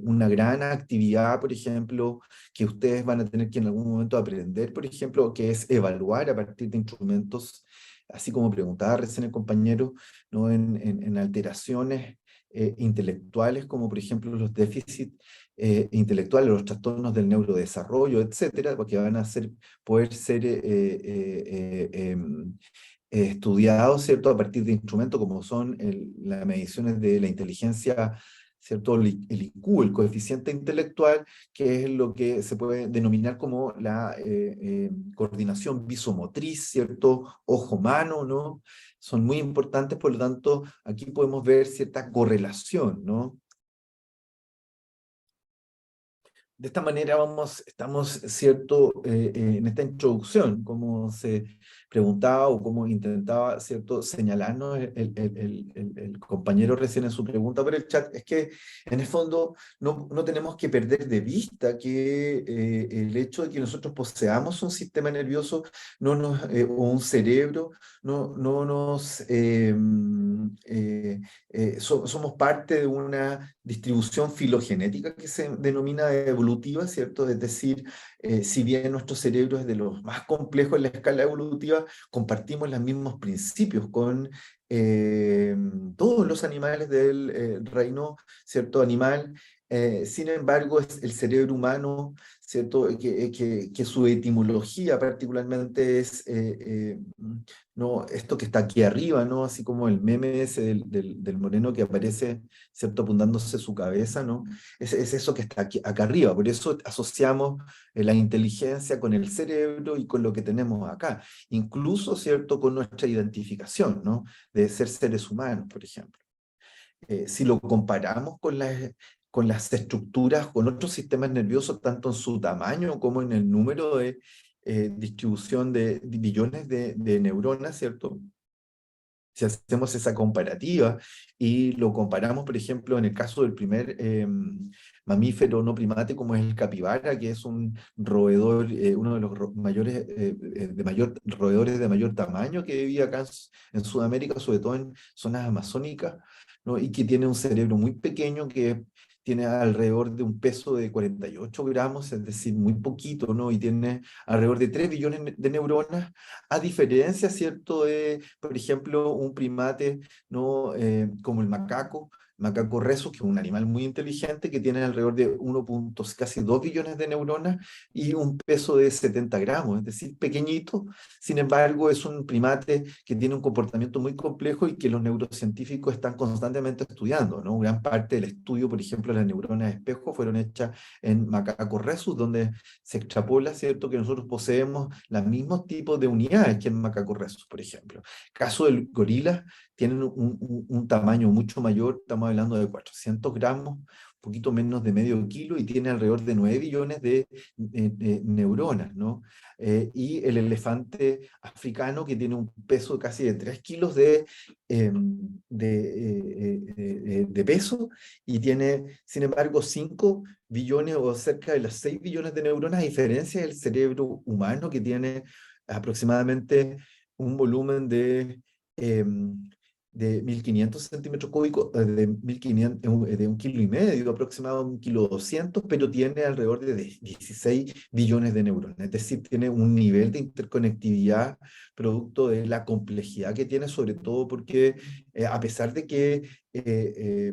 una gran actividad, por ejemplo, que ustedes van a tener que en algún momento aprender, por ejemplo, que es evaluar a partir de instrumentos así como preguntaba recién el compañero, ¿no? en alteraciones intelectuales, como por ejemplo los déficits intelectuales, los trastornos del neurodesarrollo, etcétera, porque van a poder ser estudiados, ¿cierto?, a partir de instrumentos como son las mediciones de la inteligencia, ¿cierto?, el IQ, el coeficiente intelectual, que es lo que se puede denominar como la coordinación visomotriz, ¿cierto?, ojo-mano, ¿no? Son muy importantes, por lo tanto, aquí podemos ver cierta correlación, ¿no? De esta manera estamos, ¿cierto?, en esta introducción, como se preguntaba o como intentaba, ¿cierto?, señalarnos el compañero recién en su pregunta por el chat, es que en el fondo no tenemos que perder de vista que el hecho de que nosotros poseamos un sistema nervioso o un cerebro somos parte de una distribución filogenética que se denomina evolutiva, ¿cierto? Es decir, si bien nuestro cerebro es de los más complejos en la escala evolutiva, compartimos los mismos principios con todos los animales del reino, ¿cierto?, animal. Sin embargo, es el cerebro humano, ¿cierto?, que su etimología particularmente es no, esto que está aquí arriba, ¿no? Así como el meme ese del moreno que aparece, ¿cierto?, apuntándose su cabeza, ¿no? Es eso que está acá arriba. Por eso asociamos la inteligencia con el cerebro y con lo que tenemos acá. Incluso, ¿cierto?, con nuestra identificación, ¿no?, de ser seres humanos, por ejemplo. Si lo comparamos con las estructuras, con otros sistemas nerviosos, tanto en su tamaño como en el número de distribución de billones de neuronas, ¿cierto? Si hacemos esa comparativa y lo comparamos, por ejemplo, en el caso del primer mamífero no primate, como es el capibara, que es un roedor, uno de los roedores de mayor tamaño que vivía acá en Sudamérica, sobre todo en zonas amazónicas, ¿no? Y que tiene un cerebro muy pequeño que tiene alrededor de un peso de 48 gramos, es decir, muy poquito, ¿no? Y tiene alrededor de 3 billones de neuronas, a diferencia, ¿cierto?, de, por ejemplo, un primate, ¿no?, como el macaco rhesus, que es un animal muy inteligente, que tiene alrededor de casi 2 billones de neuronas y un peso de 70 gramos, es decir, pequeñito. Sin embargo, es un primate que tiene un comportamiento muy complejo y que los neurocientíficos están constantemente estudiando, ¿no? Gran parte del estudio, por ejemplo, las neuronas de espejo fueron hechas en macaco rhesus, donde se extrapola, ¿cierto?, que nosotros poseemos los mismos tipos de unidades que en macaco rhesus, por ejemplo. Caso del gorila, tienen un tamaño mucho mayor, estamos hablando de 400 gramos, un poquito menos de medio kilo, y tiene alrededor de 9 billones de neuronas, ¿no? Y el elefante africano, que tiene un peso casi de 3 kilos de peso, y tiene, sin embargo, 5 billones o cerca de las 6 billones de neuronas, a diferencia del cerebro humano, que tiene aproximadamente un volumen de 1.500 centímetros cúbicos, de 1.500, de 1,5 kg aproximadamente, 1,2 kg, pero tiene alrededor de 16 billones de neuronas. Es decir, tiene un nivel de interconectividad producto de la complejidad que tiene, sobre todo porque a pesar de que,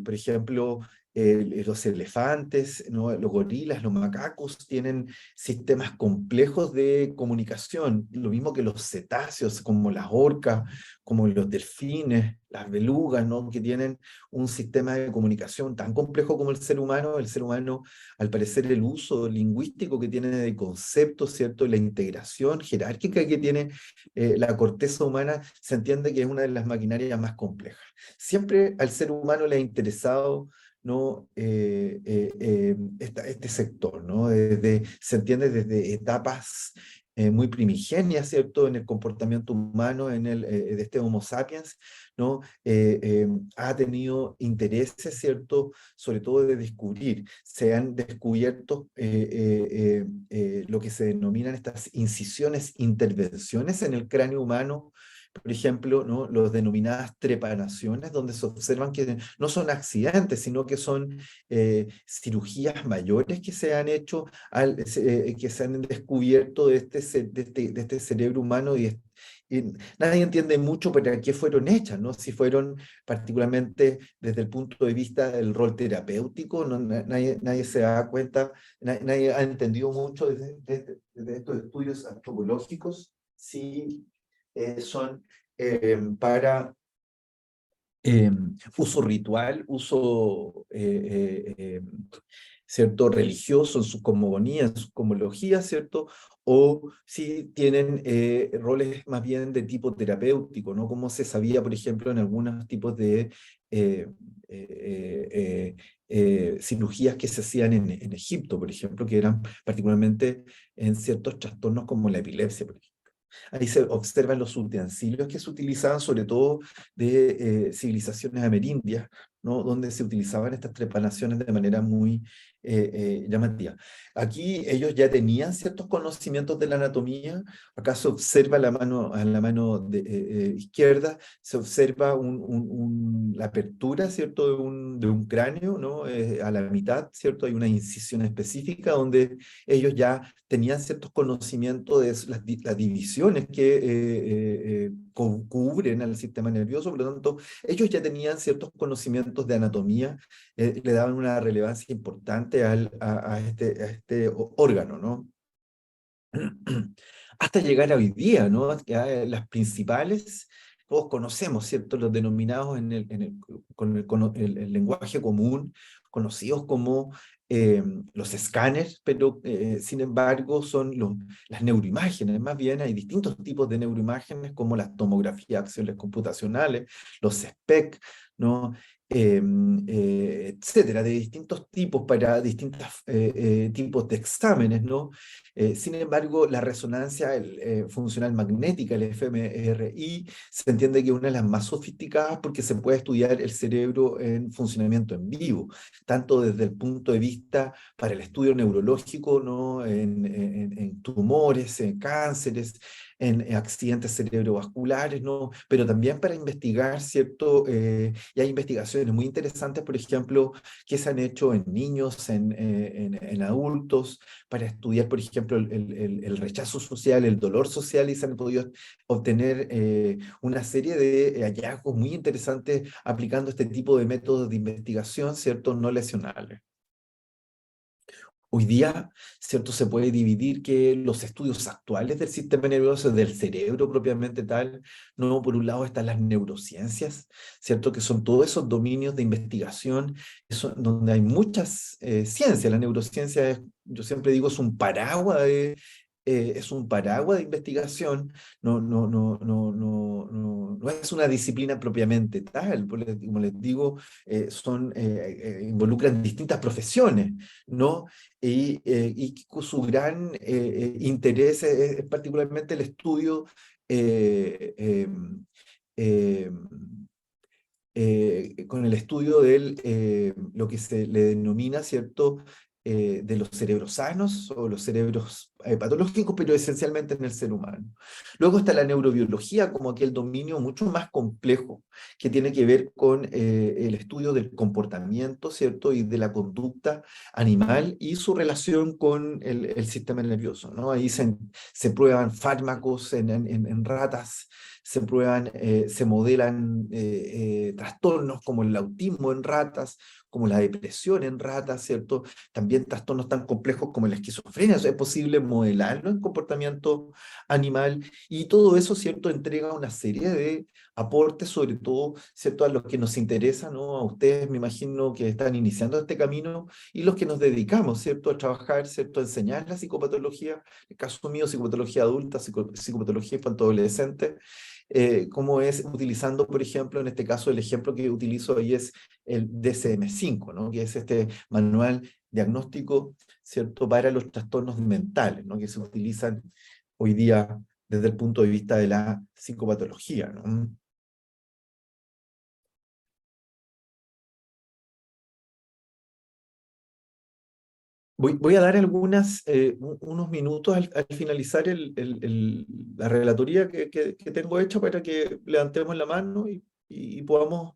por ejemplo, los elefantes, ¿no?, los gorilas, los macacos tienen sistemas complejos de comunicación, lo mismo que los cetáceos, como las orcas, como los delfines, las belugas, ¿no?, que tienen un sistema de comunicación tan complejo como el ser humano, al parecer, el uso lingüístico que tiene de conceptos, ¿cierto?, la integración jerárquica que tiene la corteza humana, se entiende que es una de las maquinarias más complejas. Siempre al ser humano le ha interesado, ¿no?, este sector, ¿no? Se entiende desde etapas muy primigenias, ¿cierto?, en el comportamiento humano, de este Homo sapiens, ¿no? Ha tenido intereses, ¿cierto?, sobre todo de descubrir. Se han descubierto lo que se denominan estas incisiones, intervenciones en el cráneo humano, por ejemplo, ¿no?, los denominadas trepanaciones, donde se observan que no son accidentes, sino que son cirugías mayores que se han hecho, que se han descubierto de este cerebro humano y nadie entiende mucho para qué fueron hechas, ¿no? Si fueron particularmente desde el punto de vista del rol terapéutico, ¿no? Nadie se da cuenta, nadie ha entendido mucho desde estos estudios antropológicos si son para uso ritual, uso ¿cierto? Religioso en su cosmogonía, en su cosmología, ¿cierto? O si tienen roles más bien de tipo terapéutico, ¿no? Como se sabía, por ejemplo, en algunos tipos de cirugías que se hacían en Egipto, por ejemplo, que eran particularmente en ciertos trastornos como la epilepsia, por ejemplo. Ahí se observan los utensilios que se utilizaban, sobre todo de civilizaciones amerindias, ¿no? Donde se utilizaban estas trepanaciones de manera muy llamativa. Aquí ellos ya tenían ciertos conocimientos de la anatomía. Acá se observa en la mano izquierda, se observa la apertura, ¿cierto? De un cráneo, ¿no? A la mitad, ¿cierto? Hay una incisión específica donde ellos ya tenían ciertos conocimientos de las divisiones que cubren al sistema nervioso, por lo tanto, ellos ya tenían ciertos conocimientos de anatomía, le daban una relevancia importante a este órgano, ¿no? Hasta llegar a hoy día, ¿no? Las principales, todos conocemos, ¿cierto? Los denominados con el lenguaje común, conocidos como los escáneres, pero sin embargo son las neuroimágenes. Más bien hay distintos tipos de neuroimágenes como las tomografías de acciones computacionales, los SPEC, ¿no? Etcétera, de distintos tipos para distintos tipos de exámenes, ¿no? Sin embargo, la resonancia funcional magnética, el fMRI, se entiende que es una de las más sofisticadas porque se puede estudiar el cerebro en funcionamiento en vivo, tanto desde el punto de vista para el estudio neurológico, ¿no? En tumores, en cánceres, en accidentes cerebrovasculares, ¿no? Pero también para investigar, ¿cierto? Y hay investigaciones muy interesantes, por ejemplo, que se han hecho en niños, en adultos, para estudiar, por ejemplo, el rechazo social, el dolor social, y se han podido obtener una serie de hallazgos muy interesantes aplicando este tipo de métodos de investigación, ¿cierto? No lesionales. Hoy día, ¿cierto? Se puede dividir que los estudios actuales del sistema nervioso, del cerebro propiamente tal, no, por un lado están las neurociencias, ¿cierto? Que son todos esos dominios de investigación donde hay muchas ciencias. La neurociencia yo siempre digo, es un paraguas de investigación, no es una disciplina propiamente tal, como les digo, involucran distintas profesiones, ¿no? Y su gran interés es particularmente el estudio con el estudio de lo que se le denomina, ¿cierto?, de los cerebros sanos o los cerebros patológicos, pero esencialmente en el ser humano. Luego está la neurobiología como aquel dominio mucho más complejo que tiene que ver con el estudio del comportamiento, ¿cierto?, y de la conducta animal y su relación con el sistema nervioso, ¿no? Ahí se prueban fármacos en ratas, se modelan trastornos como el autismo en ratas, como la depresión en ratas, ¿cierto? También trastornos tan complejos como la esquizofrenia, es posible modelarlo en comportamiento animal, y todo eso, ¿cierto?, entrega una serie de aportes, sobre todo, ¿cierto?, a los que nos interesa, ¿no? A ustedes, me imagino, que están iniciando este camino, y los que nos dedicamos, ¿cierto?, a trabajar, ¿cierto?, a enseñar la psicopatología, en el caso mío, psicopatología adulta, psicopatología infanto-adolescente, como es utilizando, por ejemplo, en este caso, el ejemplo que utilizo ahí es el DSM-5, ¿no? Que es este manual diagnóstico, ¿cierto?, para los trastornos mentales, ¿no? Que se utilizan hoy día desde el punto de vista de la psicopatología, ¿no? Voy a dar unos minutos al finalizar la relatoría que tengo hecha para que levantemos la mano y podamos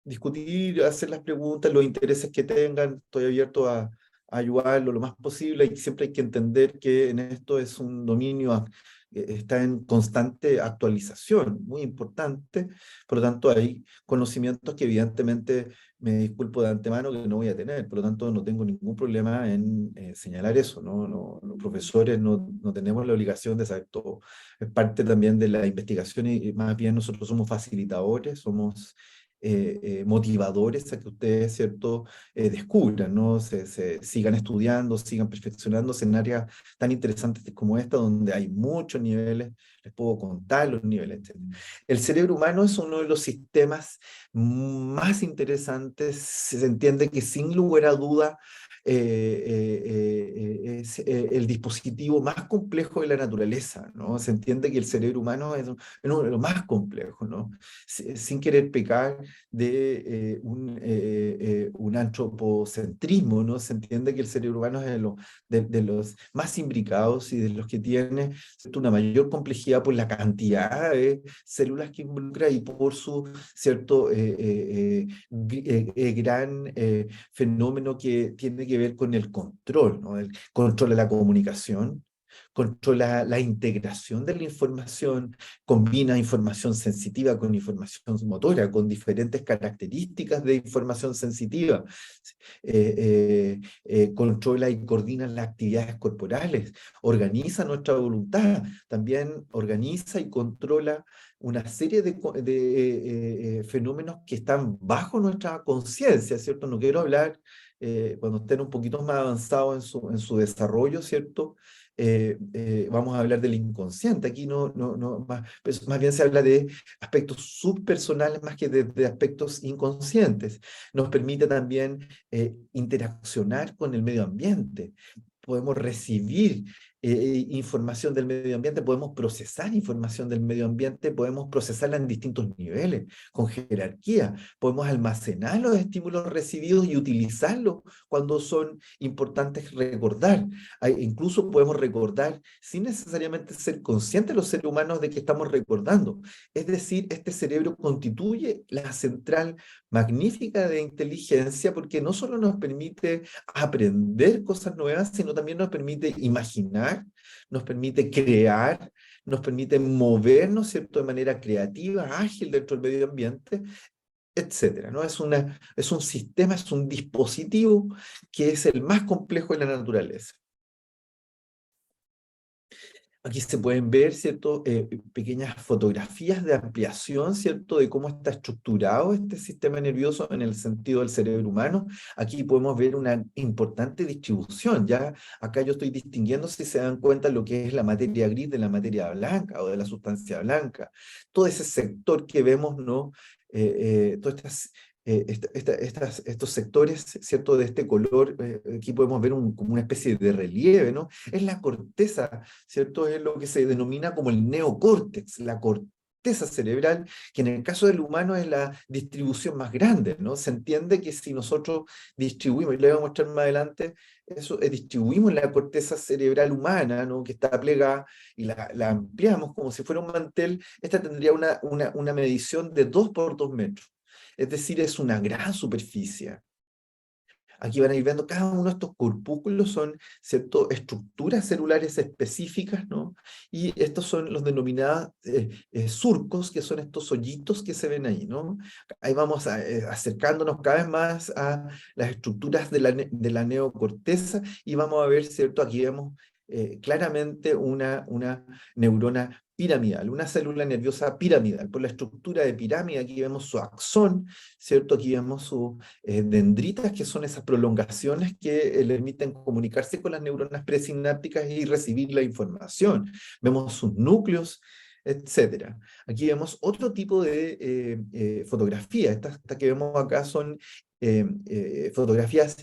discutir, hacer las preguntas, los intereses que tengan. Estoy abierto a ayudarlo lo más posible, y siempre hay que entender que en esto es un dominio está en constante actualización, muy importante. Por lo tanto, hay conocimientos que evidentemente me disculpo de antemano que no voy a tener. Por lo tanto, no tengo ningún problema en señalar eso, ¿no? Los profesores no tenemos la obligación de saber todo. Es parte también de la investigación y más bien nosotros somos facilitadores, somos motivadores a que ustedes, ¿cierto?, descubran, ¿no? Se sigan estudiando, sigan perfeccionándose en áreas tan interesantes como esta, donde hay muchos niveles, les puedo contar los niveles, etc. El cerebro humano es uno de los sistemas más interesantes, se entiende que sin lugar a duda es el dispositivo más complejo de la naturaleza, ¿no? Se entiende que el cerebro humano es uno de los más complejos, ¿no? Sin querer pecar de un antropocentrismo, ¿no? Se entiende que el cerebro humano es de los más imbricados y de los que tiene, ¿cierto?, una mayor complejidad por la cantidad de células que involucra y por su, ¿cierto?, gran fenómeno que tiene que ver con el control, ¿no? El control de la comunicación, controla la integración de la información, combina información sensitiva con información motora, con diferentes características de información sensitiva, controla y coordina las actividades corporales, organiza nuestra voluntad, también organiza y controla una serie de fenómenos que están bajo nuestra conciencia, ¿cierto? No quiero hablar, cuando estén un poquito más avanzados en su desarrollo, ¿cierto? Vamos a hablar del inconsciente. Aquí más bien se habla de aspectos subpersonales más que de aspectos inconscientes. Nos permite también interaccionar con el medio ambiente. Podemos recibir información del medio ambiente, podemos procesar información del medio ambiente, podemos procesarla en distintos niveles, con jerarquía, podemos almacenar los estímulos recibidos y utilizarlos cuando son importantes recordar. Incluso podemos recordar sin necesariamente ser conscientes los seres humanos de que estamos recordando. Es decir, este cerebro constituye la central magnífica de inteligencia porque no solo nos permite aprender cosas nuevas, sino también nos permite imaginar, nos permite crear, nos permite movernos, ¿cierto?, de manera creativa, ágil dentro del medio ambiente, etcétera, ¿no? Es un sistema, es un dispositivo que es el más complejo de la naturaleza. Aquí se pueden ver, ¿cierto?, pequeñas fotografías de ampliación, ¿cierto?, de cómo está estructurado este sistema nervioso en el sentido del cerebro humano. Aquí podemos ver una importante distribución. Ya acá yo estoy distinguiendo, si se dan cuenta, lo que es la materia gris de la materia blanca o de la sustancia blanca. Todo ese sector que vemos, ¿no? Todas estos sectores, ¿cierto?, de este color, aquí podemos ver como una especie de relieve, ¿no? Es la corteza, ¿cierto? Es lo que se denomina como el neocórtex, la corteza cerebral, que en el caso del humano es la distribución más grande, ¿no? Se entiende que si nosotros distribuimos, y le voy a mostrar más adelante, eso, distribuimos la corteza cerebral humana, ¿no?, que está plegada, y la ampliamos como si fuera un mantel, esta tendría una medición de 2 por 2 metros. Es decir, es una gran superficie. Aquí van a ir viendo cada uno de estos corpúsculos son, ¿cierto?, estructuras celulares específicas, ¿no? Y estos son los denominados surcos, que son estos hoyitos que se ven ahí, ¿no? Ahí vamos acercándonos cada vez más a las estructuras de la neocorteza y vamos a ver, ¿cierto? Aquí vemos claramente una neurona piramidal, una célula nerviosa piramidal. Por la estructura de pirámide, aquí vemos su axón, ¿cierto? Aquí vemos sus dendritas, que son esas prolongaciones que le permiten comunicarse con las neuronas presinápticas y recibir la información. Vemos sus núcleos, etcétera. Aquí vemos otro tipo de fotografía. Estas que vemos acá son fotografías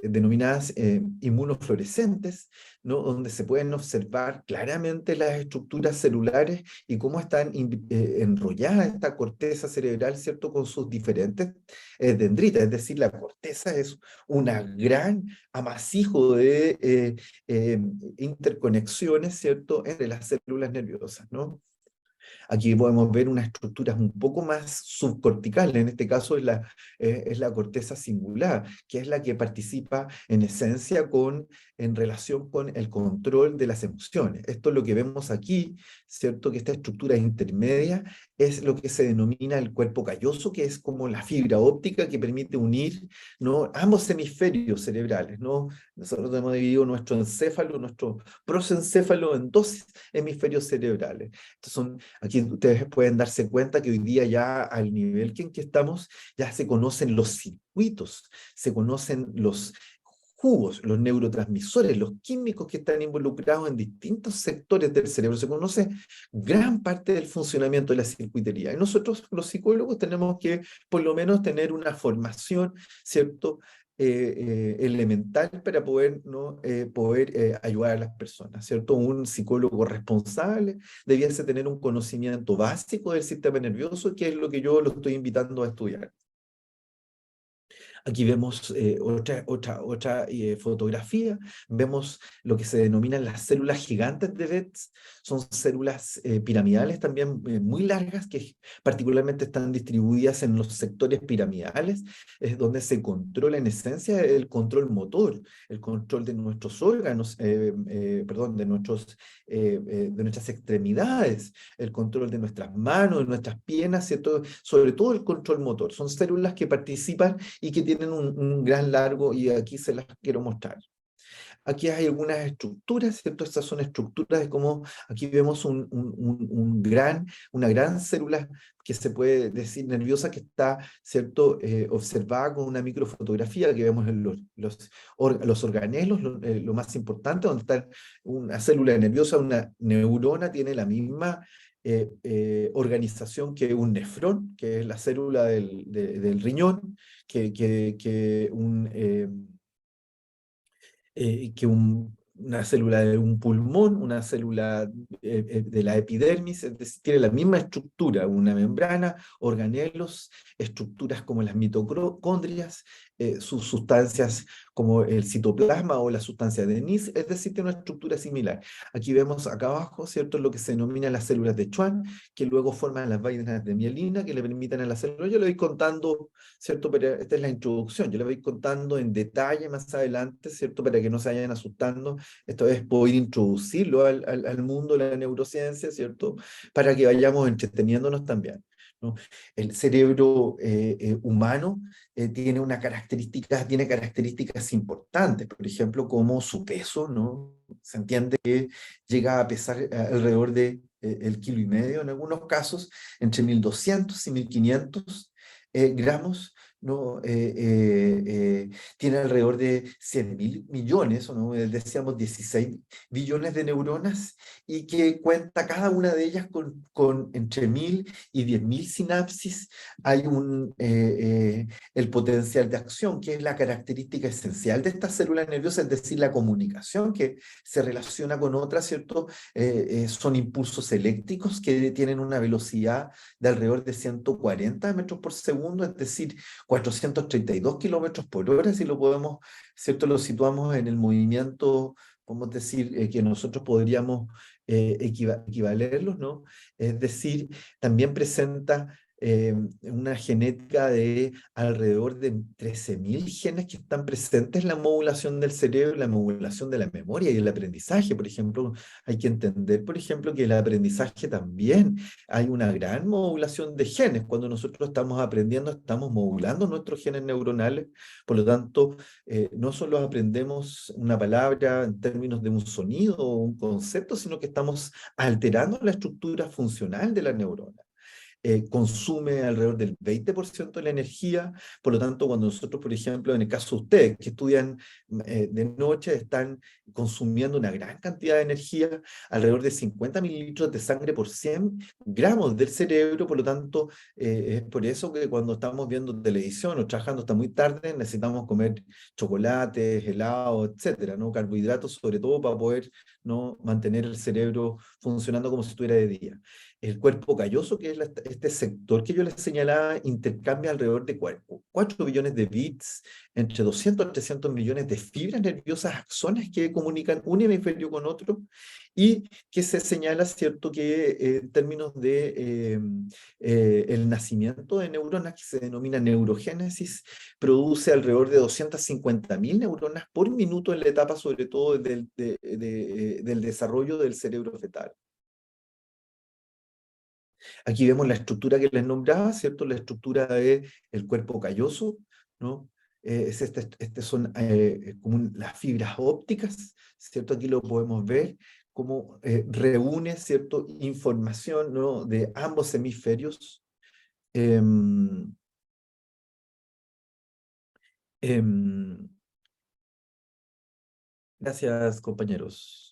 denominadas inmunofluorescentes, ¿no?, donde se pueden observar claramente las estructuras celulares y cómo están enrolladas esta corteza cerebral, ¿cierto?, con sus diferentes dendritas. Es decir, la corteza es un gran amasijo de interconexiones, ¿cierto?, entre las células nerviosas, ¿no? Aquí podemos ver unas estructuras un poco más subcorticales, en este caso es la corteza cingulada, que es la que participa en esencia en relación con el control de las emociones. Esto es lo que vemos aquí, ¿cierto? Que esta estructura intermedia es lo que se denomina el cuerpo calloso, que es como la fibra óptica que permite unir, ¿no?, ambos hemisferios cerebrales, ¿no? Nosotros hemos dividido nuestro encéfalo, nuestro prosencéfalo en dos hemisferios cerebrales. Aquí ustedes pueden darse cuenta que hoy día ya al nivel en que estamos, ya se conocen los circuitos, se conocen los jugos, los neurotransmisores, los químicos que están involucrados en distintos sectores del cerebro. Se conoce gran parte del funcionamiento de la circuitería. Y nosotros, los psicólogos, tenemos que por lo menos tener una formación, ¿cierto?, elemental para poder, ¿no?, ayudar a las personas, ¿cierto? Un psicólogo responsable debiese tener un conocimiento básico del sistema nervioso, que es lo que yo lo estoy invitando a estudiar. Aquí vemos otra fotografía, vemos lo que se denominan las células gigantes de Betz, son células piramidales también muy largas, que particularmente están distribuidas en los sectores piramidales, es donde se controla en esencia el control motor, el control de nuestros órganos, perdón, de nuestras extremidades, el control de nuestras manos, de nuestras piernas, ¿cierto? Sobre todo el control motor. Son células que participan y que tienen un gran largo, y aquí se las quiero mostrar. Aquí hay algunas estructuras, ¿cierto? Estas son estructuras de cómo aquí vemos una gran célula que se puede decir nerviosa, que está, ¿cierto?, observada con una microfotografía que vemos en los organelos, lo más importante, donde está una célula nerviosa, una neurona, tiene la misma organización que un nefrón, que es la célula del riñón, una célula de un pulmón, una célula de la epidermis, es decir, tiene la misma estructura, una membrana, organelos, estructuras como las mitocondrias, sus sustancias como el citoplasma o la sustancia de Nis, es decir, tiene una estructura similar. Aquí vemos acá abajo, ¿cierto?, lo que se denomina las células de Schwann, que luego forman las vainas de mielina, que le permiten a la célula. Yo le voy contando, ¿cierto?, pero esta es la introducción, yo le voy contando en detalle más adelante, ¿cierto?, para que no se vayan asustando. Esto es poder introducirlo al mundo de la neurociencia, ¿cierto?, para que vayamos entreteniéndonos también, ¿no? El cerebro humano tiene características importantes, por ejemplo, como su peso, ¿no? Se entiende que llega a pesar alrededor de el 1,5 kilos en algunos casos, entre 1.200 y 1.500 gramos, ¿no? Tiene alrededor de 100.000 millones, o ¿no?, decíamos 16 billones de neuronas, y que cuenta cada una de ellas con entre 1.000 y 10.000 sinapsis. Hay el potencial de acción, que es la característica esencial de esta célula nerviosa, es decir, la comunicación que se relaciona con otras, ¿cierto? Son impulsos eléctricos que tienen una velocidad de alrededor de 140 metros por segundo, es decir, 432 kilómetros por hora, si lo podemos, ¿cierto?, lo situamos en el movimiento, podemos decir, que nosotros podríamos equivalerlos, ¿no? Es decir, también presenta una genética de alrededor de 13.000 genes que están presentes en la modulación del cerebro, la modulación de la memoria y el aprendizaje. Por ejemplo, hay que entender, por ejemplo, que el aprendizaje también hay una gran modulación de genes. Cuando nosotros estamos aprendiendo, estamos modulando nuestros genes neuronales. Por lo tanto, no solo aprendemos una palabra en términos de un sonido o un concepto, sino que estamos alterando la estructura funcional de la neurona. Consume alrededor del 20% de la energía. Por lo tanto, cuando nosotros, por ejemplo, en el caso de ustedes que estudian de noche, están consumiendo una gran cantidad de energía, alrededor de 50 mililitros de sangre por 100 gramos del cerebro. Por lo tanto, es por eso que cuando estamos viendo televisión o trabajando hasta muy tarde, necesitamos comer chocolates, helados, etcétera, ¿no?, carbohidratos, sobre todo para poder, ¿no?, mantener el cerebro funcionando como si estuviera de día. el cuerpo calloso, que es este sector que yo les señalaba, intercambia alrededor de 4 billones de bits, entre 200 a 300 millones de fibras nerviosas, axones que comunican un hemisferio con otro, y que se señala, ¿cierto?, que en términos de el nacimiento de neuronas, que se denomina neurogénesis, produce alrededor de 250.000 neuronas por minuto en la etapa, sobre todo del desarrollo del cerebro fetal. Aquí vemos la estructura que les nombraba, ¿cierto? La estructura del cuerpo calloso, ¿no? Son como las fibras ópticas, ¿cierto? Aquí lo podemos ver, cómo reúne, ¿cierto?, información, ¿no?, de ambos hemisferios. Gracias, compañeros.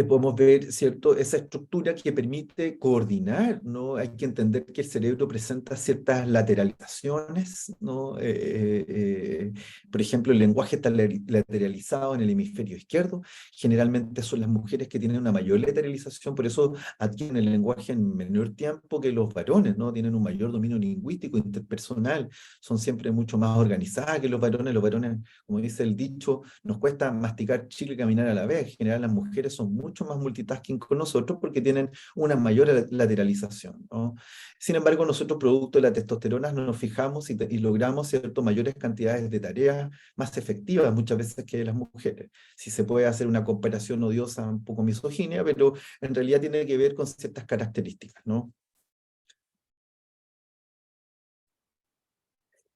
Podemos ver, ¿cierto?, esa estructura que permite coordinar, ¿no? Hay que entender que el cerebro presenta ciertas lateralizaciones, ¿no? Por ejemplo, el lenguaje está lateralizado en el hemisferio izquierdo. Generalmente son las mujeres que tienen una mayor lateralización, por eso adquieren el lenguaje en menor tiempo que los varones, ¿no? Tienen un mayor dominio lingüístico, interpersonal, son siempre mucho más organizadas que los varones. Los varones, como dice el dicho, nos cuesta masticar chicle y caminar a la vez. En general, las mujeres son mucho más multitasking con nosotros porque tienen una mayor lateralización, ¿no? Sin embargo, nosotros, producto de la testosterona, nos fijamos y logramos, ¿cierto?, mayores cantidades de tareas más efectivas muchas veces que las mujeres. Si se puede hacer una comparación odiosa, un poco misógina, pero en realidad tiene que ver con ciertas características, ¿no?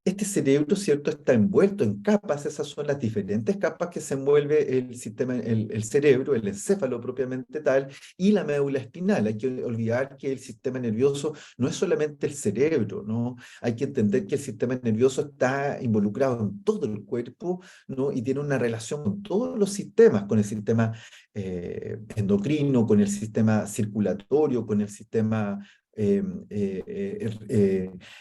Este cerebro, ¿cierto?, está envuelto en capas. Esas son las diferentes capas que se envuelve el sistema, el cerebro, el encéfalo propiamente tal, y la médula espinal. Hay que olvidar que el sistema nervioso no es solamente el cerebro, ¿no? Hay que entender que el sistema nervioso está involucrado en todo el cuerpo, ¿no? Y tiene una relación con todos los sistemas, con el sistema endocrino, con el sistema circulatorio, con el sistema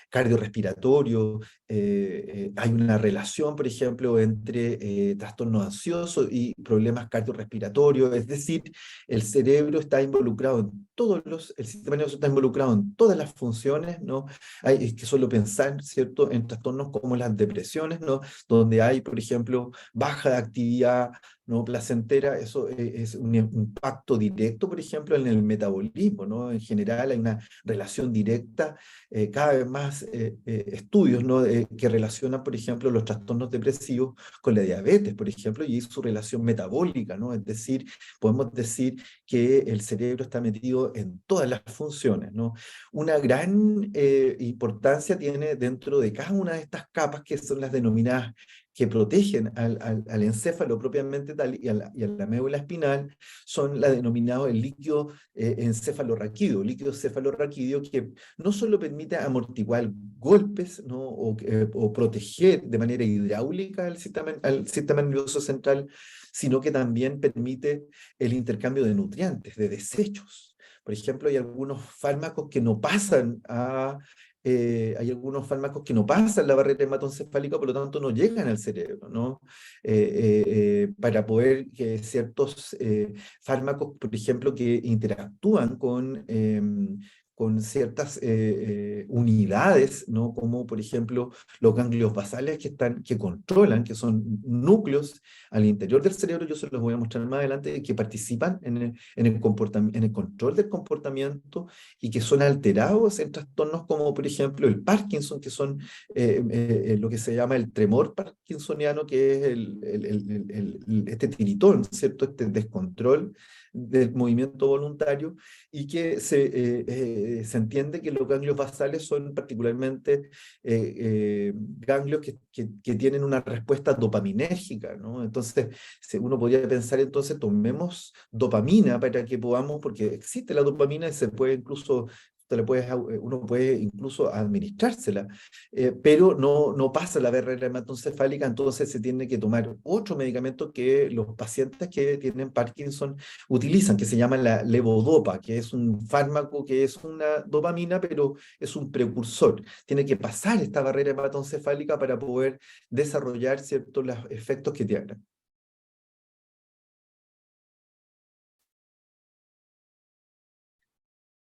cardiorrespiratorio. Hay una relación, por ejemplo, entre trastorno ansioso y problemas cardiorrespiratorios. Es decir, el cerebro está involucrado en el sistema nervioso está involucrado en todas las funciones, ¿no? Hay que solo pensar, ¿cierto?, en trastornos como las depresiones, ¿no?, donde hay, por ejemplo, baja actividad, ¿no?, placentera. Eso es un impacto directo, por ejemplo, en el metabolismo, ¿no? En general hay una relación directa, cada vez más estudios, ¿no?, que relacionan, por ejemplo, los trastornos depresivos con la diabetes, por ejemplo, y su relación metabólica, ¿no? Es decir, podemos decir que el cerebro está metido en todas las funciones, ¿no? Una gran importancia tiene dentro de cada una de estas capas, que son las denominadas, que protegen al encéfalo propiamente tal y a la médula espinal, son la denominado el líquido encefalorraquídeo, que no solo permite amortiguar golpes, ¿no?, o proteger de manera hidráulica al sistema nervioso central, sino que también permite el intercambio de nutrientes, de desechos. Por ejemplo, hay algunos fármacos que no pasan la barrera hematoencefálica, por lo tanto no llegan al cerebro, ¿no? Para poder que ciertos fármacos, por ejemplo, que interactúan con ciertas unidades, ¿no?, como por ejemplo los ganglios basales, que controlan, que son núcleos al interior del cerebro. Yo se los voy a mostrar más adelante, que participan en el control del comportamiento, y que son alterados en trastornos como por ejemplo el Parkinson, que son lo que se llama el tremor parkinsoniano, que es este tiritón, ¿cierto?, este descontrol del movimiento voluntario, y que se entiende que los ganglios basales son particularmente ganglios que tienen una respuesta dopaminérgica, ¿no? Entonces, uno podría pensar, entonces, tomemos dopamina para que podamos, porque existe la dopamina y se puede incluso, uno puede incluso administrársela, pero no pasa la barrera hematoencefálica. Entonces se tiene que tomar otro medicamento que los pacientes que tienen Parkinson utilizan, que se llama la levodopa, que es un fármaco que es una dopamina, pero es un precursor. Tiene que pasar esta barrera hematoencefálica para poder desarrollar ciertos los efectos que tienen.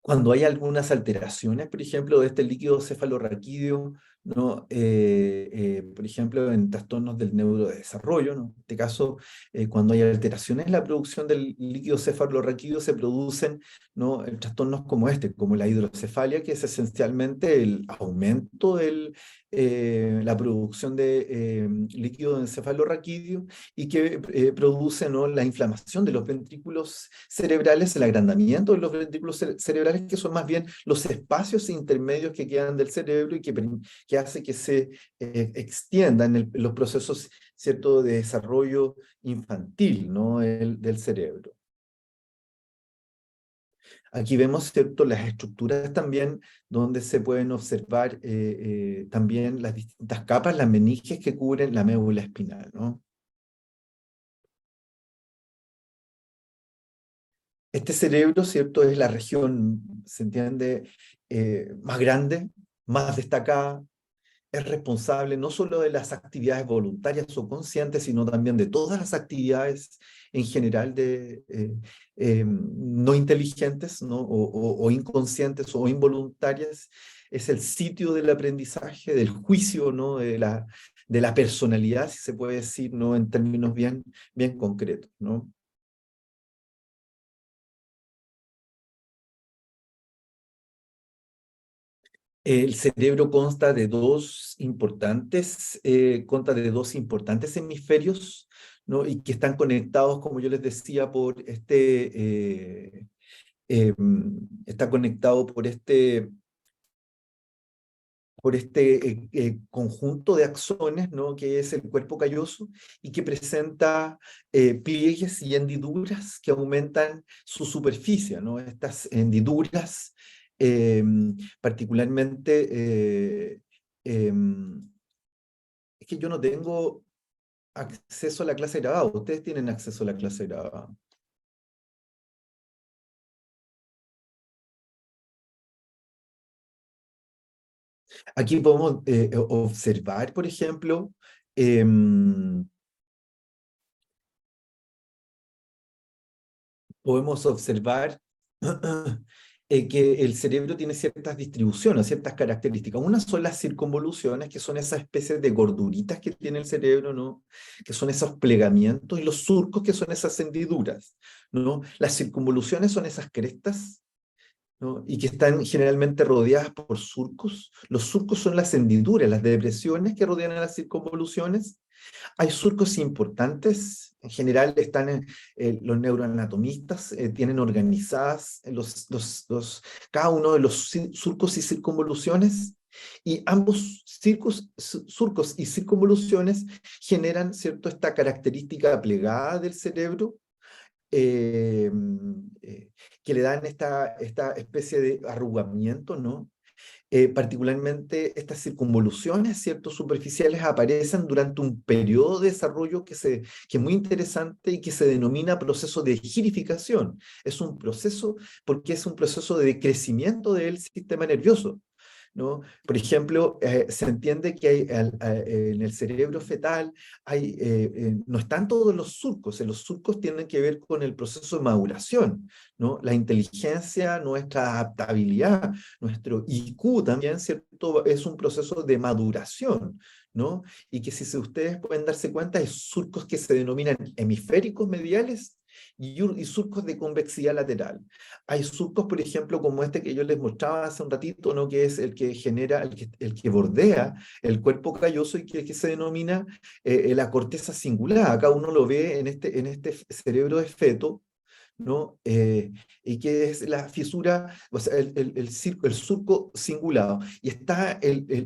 Cuando hay algunas alteraciones, por ejemplo, de este líquido cefalorraquídeo, ¿no? Por ejemplo, en trastornos del neurodesarrollo, ¿no? En este caso, cuando hay alteraciones en la producción del líquido cefalorraquídeo, se producen, ¿no? Trastornos como este, como la hidrocefalia, que es esencialmente el aumento de la producción de líquido encefalorraquídeo y que produce, ¿no? La inflamación de los ventrículos cerebrales, el agrandamiento de los ventrículos cerebrales, que son más bien los espacios intermedios que quedan del cerebro y que hace que se extiendan los procesos, ¿cierto?, de desarrollo infantil, ¿no? Del cerebro. Aquí vemos, ¿cierto?, las estructuras también donde se pueden observar también las distintas capas, las meninges que cubren la médula espinal, ¿no? Este cerebro, ¿cierto?, es la región, se entiende, más grande, más destacada, es responsable no solo de las actividades voluntarias o conscientes, sino también de todas las actividades en general no inteligentes, ¿no? O inconscientes o involuntarias. Es el sitio del aprendizaje, del juicio, ¿no? De la personalidad, si se puede decir, ¿no? En términos bien concretos, ¿no? El cerebro consta de dos importantes hemisferios, ¿no? Y que están conectados, como yo les decía, está conectado por este conjunto de axones, ¿no? Que es el cuerpo calloso y que presenta pliegues y hendiduras que aumentan su superficie, ¿no? Estas hendiduras particularmente, es que yo no tengo acceso a la clase grabada, ustedes tienen acceso a la clase grabada. Aquí podemos observar, por ejemplo, podemos observar que el cerebro tiene ciertas distribuciones, ciertas características. Una son las circunvoluciones, que son esas especies de gorduritas que tiene el cerebro, ¿no? Que son esos plegamientos, y los surcos, que son esas hendiduras, ¿no? Las circunvoluciones son esas crestas, ¿no? Y que están generalmente rodeadas por surcos. Los surcos son las hendiduras, las depresiones que rodean a las circunvoluciones. Hay surcos importantes, en general están los neuroanatomistas, tienen organizadas cada uno de los surcos y circunvoluciones, y ambos surcos y circunvoluciones generan, ¿cierto?, esta característica plegada del cerebro, eh, que le dan esta especie de arrugamiento, ¿no? Particularmente estas circunvoluciones, ¿cierto?, superficiales, aparecen durante un periodo de desarrollo que es muy interesante y que se denomina proceso de girificación. Es un proceso porque es un proceso de crecimiento del sistema nervioso, ¿no? Por ejemplo, se entiende que en el cerebro fetal no están todos los surcos. Los surcos tienen que ver con el proceso de maduración, ¿no? La inteligencia, nuestra adaptabilidad, nuestro IQ también, ¿cierto?, es un proceso de maduración, ¿no? Y que, si ustedes pueden darse cuenta, hay surcos que se denominan hemisféricos mediales y surcos de convexidad lateral. Hay surcos, por ejemplo, como este que yo les mostraba hace un ratito, ¿no?, que es el que genera, el que bordea el cuerpo calloso, y que se denomina la corteza cingulada. Acá uno lo ve en este cerebro de feto, ¿no? Y que es la fisura, o sea, el surco cingulado. Y está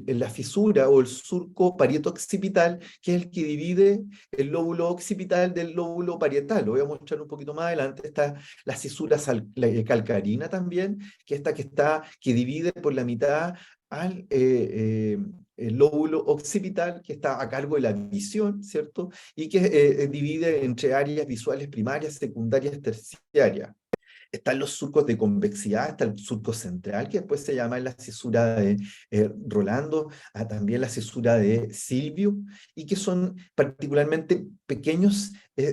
la fisura o el surco parieto-occipital, que es el que divide el lóbulo occipital del lóbulo parietal. Lo voy a mostrar un poquito más adelante. Está la fisura calcarina también, que divide por la mitad el lóbulo occipital, que está a cargo de la visión, ¿cierto? Y que divide entre áreas visuales primarias, secundarias, terciarias. Están los surcos de convexidad, está el surco central, que después se llama la cisura de Rolando, también la cisura de Silvio, y que son particularmente pequeños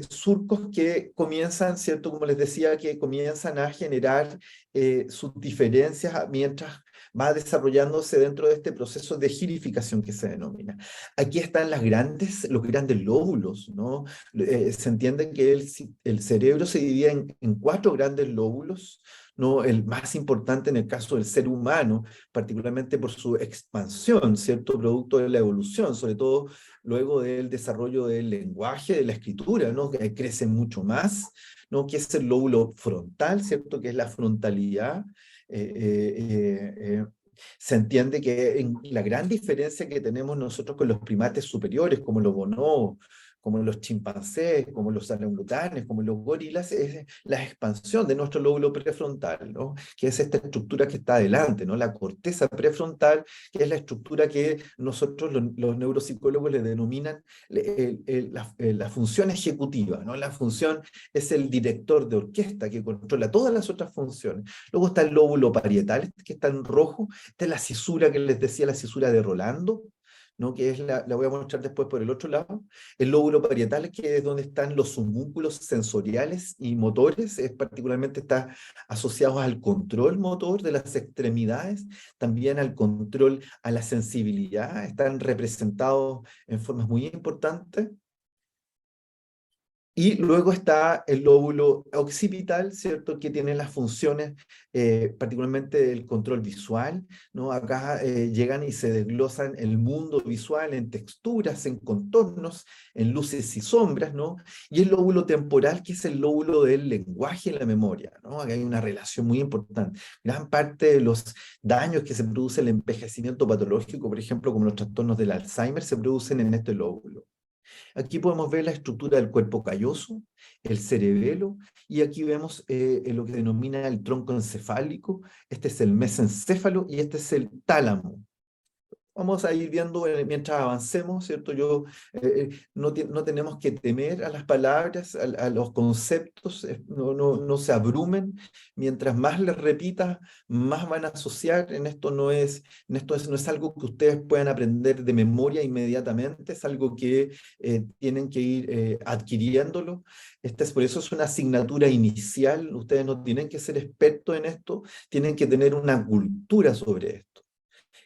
surcos que comienzan, ¿cierto? Como les decía, que comienzan a generar sus diferencias mientras va desarrollándose dentro de este proceso de girificación que se denomina. Aquí están los grandes lóbulos, ¿no? Se entiende que el cerebro se divide en 4 grandes lóbulos, ¿no? El más importante en el caso del ser humano, particularmente por su expansión, ¿cierto? Producto de la evolución, sobre todo luego del desarrollo del lenguaje, de la escritura, ¿no? Que crece mucho más, ¿no? Que es el lóbulo frontal, ¿cierto? Que es la frontalidad. Se entiende que la gran diferencia que tenemos nosotros con los primates superiores, como los bonobos, como los chimpancés, como los orangutanes, como los gorilas, es la expansión de nuestro lóbulo prefrontal, ¿no? Que es esta estructura que está adelante, ¿no? La corteza prefrontal, que es la estructura que nosotros los neuropsicólogos le denominan la función ejecutiva, ¿no? La función es el director de orquesta que controla todas las otras funciones. Luego está el lóbulo parietal, que está en rojo. Esta es la cisura que les decía, la cisura de Rolando, ¿no? Que es la voy a mostrar después por el otro lado. El lóbulo parietal, que es donde están los homúnculos sensoriales y motores, particularmente está asociado al control motor de las extremidades, también al control, a la sensibilidad, están representados en formas muy importantes. Y luego está el lóbulo occipital, ¿cierto? Que tiene las funciones, particularmente el control visual, ¿no? Acá llegan y se desglosan el mundo visual en texturas, en contornos, en luces y sombras, ¿no? Y el lóbulo temporal, que es el lóbulo del lenguaje y la memoria, ¿no? Acá hay una relación muy importante. Gran parte de los daños que se produce el envejecimiento patológico, por ejemplo, como los trastornos del Alzheimer, se producen en este lóbulo. Aquí podemos ver la estructura del cuerpo calloso, el cerebelo, y aquí vemos lo que denomina el tronco encefálico. Este es el mesencéfalo y este es el tálamo. Vamos a ir viendo mientras avancemos, ¿cierto? No tenemos que temer a las palabras, a los conceptos, no se abrumen. Mientras más les repitas, más van a asociar. No es algo que ustedes puedan aprender de memoria inmediatamente, es algo que tienen que ir adquiriéndolo. Por eso es una asignatura inicial. Ustedes no tienen que ser expertos en esto, tienen que tener una cultura sobre esto.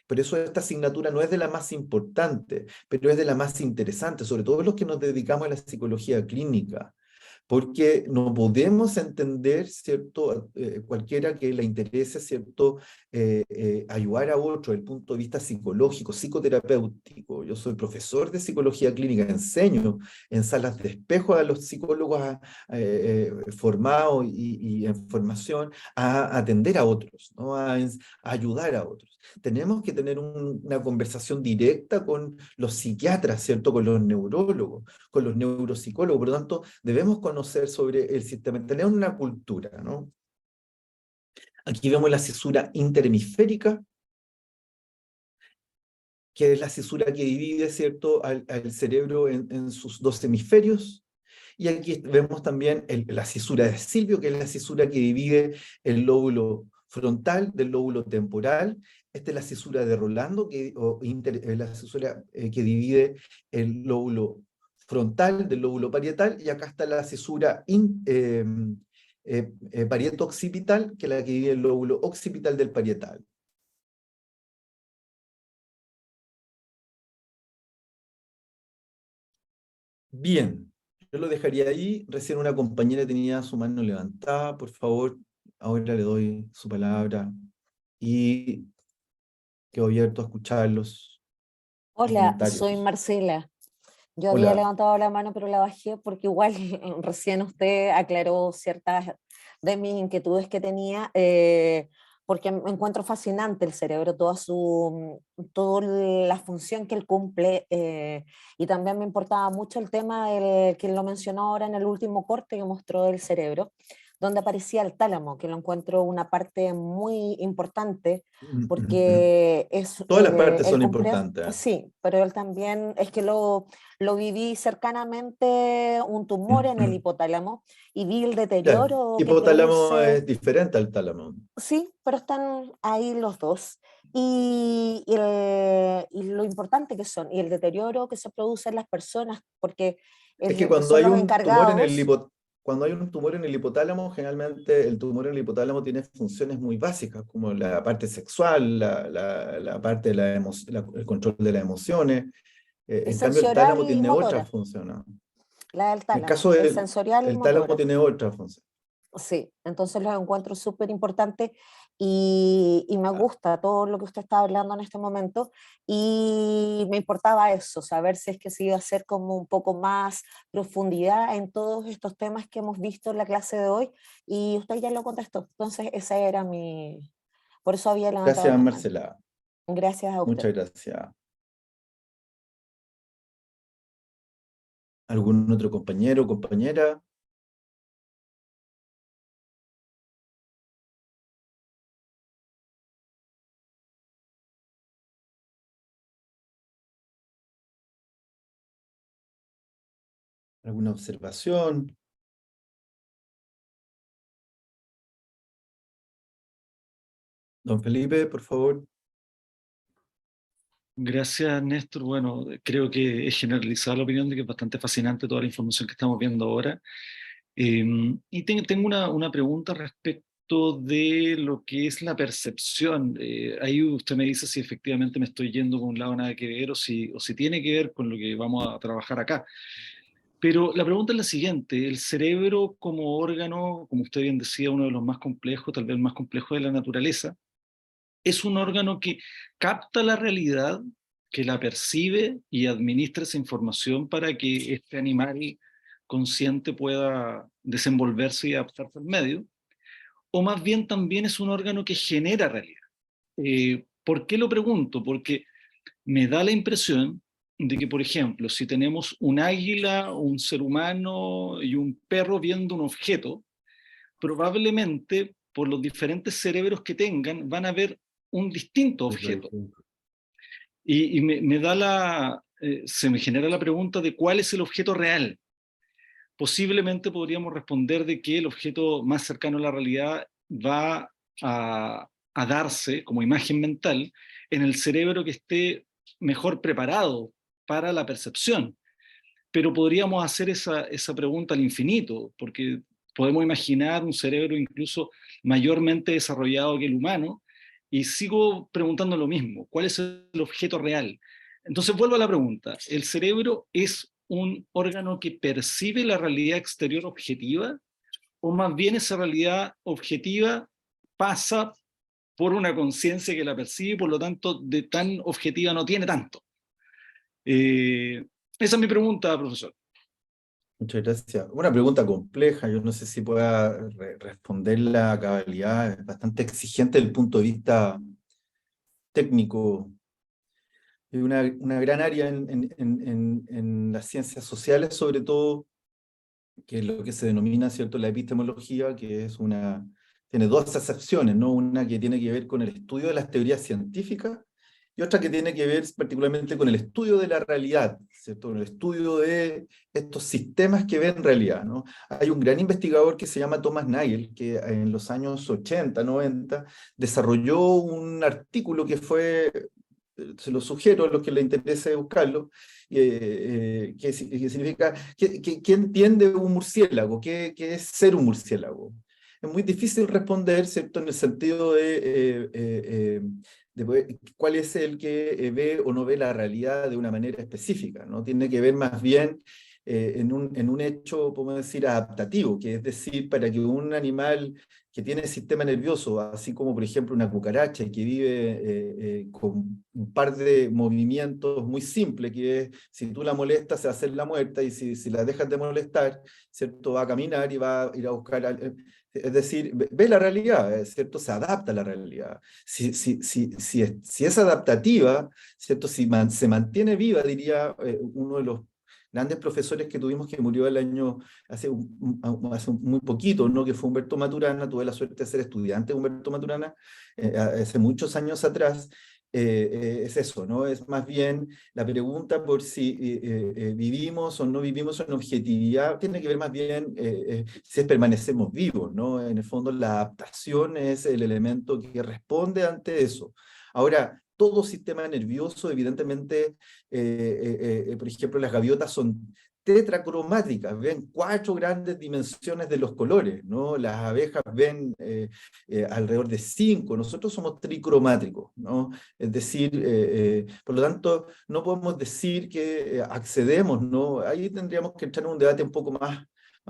Por eso esta asignatura no es de la más importante, pero es de la más interesante, sobre todo los que nos dedicamos a la psicología clínica, porque no podemos entender, ¿cierto? Cualquiera que le interese, ¿cierto? Ayudar a otro desde el punto de vista psicológico, psicoterapéutico. Yo soy profesor de psicología clínica, enseño en salas de espejo a los psicólogos formados y en formación a atender a otros, ¿no? A ayudar a otros. Tenemos que tener una conversación directa con los psiquiatras, ¿cierto? Con los neurólogos, con los neuropsicólogos. Por lo tanto, debemos conocer sobre el sistema, tener una cultura, ¿no? Aquí vemos la cisura interhemisférica, que es la cisura que divide, ¿cierto?, al cerebro en sus 2 hemisferios. Y aquí vemos también la cisura de Silvio, que es la cisura que divide el lóbulo frontal del lóbulo temporal. Esta es la cisura de Rolando, la cisura que divide el lóbulo frontal del lóbulo parietal, y acá está la cisura parieto-occipital, que es la que divide el lóbulo occipital del parietal. Bien, yo lo dejaría ahí. Recién una compañera tenía su mano levantada. Por favor, ahora le doy su palabra y quedo abierto a escucharlos. Hola, soy Marcela. Yo había levantado la mano, pero la bajé porque igual recién usted aclaró ciertas de mis inquietudes que tenía, porque me encuentro fascinante el cerebro, toda la función que él cumple, y también me importaba mucho el tema que lo mencionó ahora en el último corte que mostró del cerebro, donde aparecía el tálamo, que lo encuentro una parte muy importante, porque es Todas las partes el son complejo, importantes. sí, pero él también, es que lo viví cercanamente, un tumor en el hipotálamo, y vi el Ya, deterioro que hipotálamo produce. es diferente al tálamo. Sí, pero están ahí los dos. Y lo importante que son, y el deterioro que se produce en las personas, porque Es que cuando son hay los un tumor en el encargados. cuando hay un tumor en el hipotálamo, generalmente el tumor en el hipotálamo tiene funciones muy básicas, como la parte sexual, la parte de el control de las emociones. Es En cambio, el tálamo sensorial y tiene otras motora, funciones. la del En el caso tálamo, es del sensorial y el tálamo motora. tiene otra función. Sí, entonces los encuentro súper importantes y me gusta todo lo que usted está hablando en este momento, y me importaba eso, saber si es que se iba a hacer como un poco más profundidad en todos estos temas que hemos visto en la clase de hoy, y usted ya lo contestó. Entonces esa era por eso había levantado Gracias, la mano. Marcela. Gracias a usted. Muchas gracias. ¿Algún otro compañero o compañera? ¿Alguna observación? Don Felipe, por favor. Gracias, Néstor. Bueno, creo que he generalizado la opinión de que es bastante fascinante toda la información que estamos viendo ahora. Y tengo una pregunta respecto de lo que es la percepción. Ahí usted me dice si efectivamente me estoy yendo con un lado nada que ver, o si tiene que ver con lo que vamos a trabajar acá. Pero la pregunta es la siguiente: el cerebro como órgano, como usted bien decía, uno de los más complejos, tal vez el más complejo de la naturaleza, es un órgano que capta la realidad, que la percibe y administra esa información para que este animal consciente pueda desenvolverse y adaptarse al medio, o más bien también es un órgano que genera realidad. ¿Por qué lo pregunto? Porque me da la impresión de que, por ejemplo, si tenemos un águila, un ser humano y un perro viendo un objeto, probablemente por los diferentes cerebros que tengan van a ver un distinto objeto. Y se me genera la pregunta de cuál es el objeto real. Posiblemente podríamos responder de que el objeto más cercano a la realidad va a darse como imagen mental en el cerebro que esté mejor preparado para la percepción. Pero podríamos hacer esa pregunta al infinito, porque podemos imaginar un cerebro incluso mayormente desarrollado que el humano, y sigo preguntando lo mismo: ¿cuál es el objeto real? Entonces vuelvo a la pregunta: ¿el cerebro es un órgano que percibe la realidad exterior objetiva, o más bien esa realidad objetiva pasa por una conciencia que la percibe y por lo tanto de tan objetiva no tiene tanto? Esa es mi pregunta, profesor. Muchas gracias. Una pregunta compleja, yo no sé si pueda responderla a cabalidad, es bastante exigente desde el punto de vista técnico. Es una gran área en las ciencias sociales, sobre todo, que es lo que se denomina, ¿cierto?, la epistemología, que tiene dos acepciones, ¿no? Una que tiene que ver con el estudio de las teorías científicas, y otra que tiene que ver particularmente con el estudio de la realidad, ¿cierto? El estudio de estos sistemas que ven realidad, ¿no? Hay un gran investigador que se llama Thomas Nagel, que en los años 80, 90, desarrolló un artículo que se lo sugiero a los que les interese buscarlo, que significa, ¿qué entiende un murciélago? ¿Qué es ser un murciélago? Es muy difícil responder, ¿cierto?, en el sentido de cuál es el que ve o no ve la realidad de una manera específica, ¿no? Tiene que ver más bien en un hecho, podemos decir, adaptativo, que es decir, para que un animal que tiene sistema nervioso, así como por ejemplo una cucaracha que vive con un par de movimientos muy simples, que es, si tú la molestas se va a hacer la muerta, y si la dejas de molestar, ¿cierto?, va a caminar y va a ir a buscar... Es decir, ve la realidad, ¿cierto? Se adapta a la realidad. Si es adaptativa, ¿cierto? Se mantiene viva, diría uno de los grandes profesores que tuvimos, que murió hace muy poquito, ¿no? Que fue Humberto Maturana. Tuve la suerte de ser estudiante de Humberto Maturana hace muchos años atrás. Es eso, ¿no? Es más bien la pregunta por si vivimos o no vivimos en objetividad, tiene que ver más bien si permanecemos vivos, ¿no? En el fondo la adaptación es el elemento que responde ante eso. Ahora, todo sistema nervioso, evidentemente, por ejemplo, las gaviotas son tetracromáticas, ven 4 grandes dimensiones de los colores, ¿no? Las abejas ven alrededor de 5, nosotros somos tricromáticos, ¿no? Es decir, por lo tanto, no podemos decir que accedemos, ¿no? Ahí tendríamos que entrar en un debate un poco más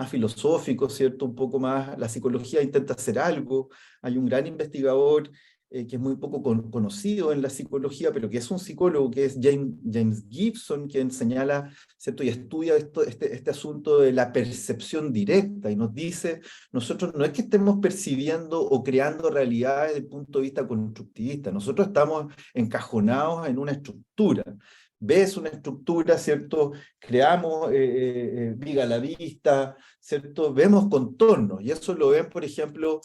filosófico, ¿cierto? Un poco más, la psicología intenta hacer algo. Hay un gran investigador que es muy poco conocido en la psicología, pero que es un psicólogo, que es James Gibson, quien señala, ¿cierto? Y estudia este asunto de la percepción directa, y nos dice, nosotros no es que estemos percibiendo o creando realidades desde el punto de vista constructivista, nosotros estamos encajonados en una estructura. Ves una estructura, ¿cierto? Creamos viga a la vista, ¿cierto? Vemos contornos, y eso lo ven, por ejemplo,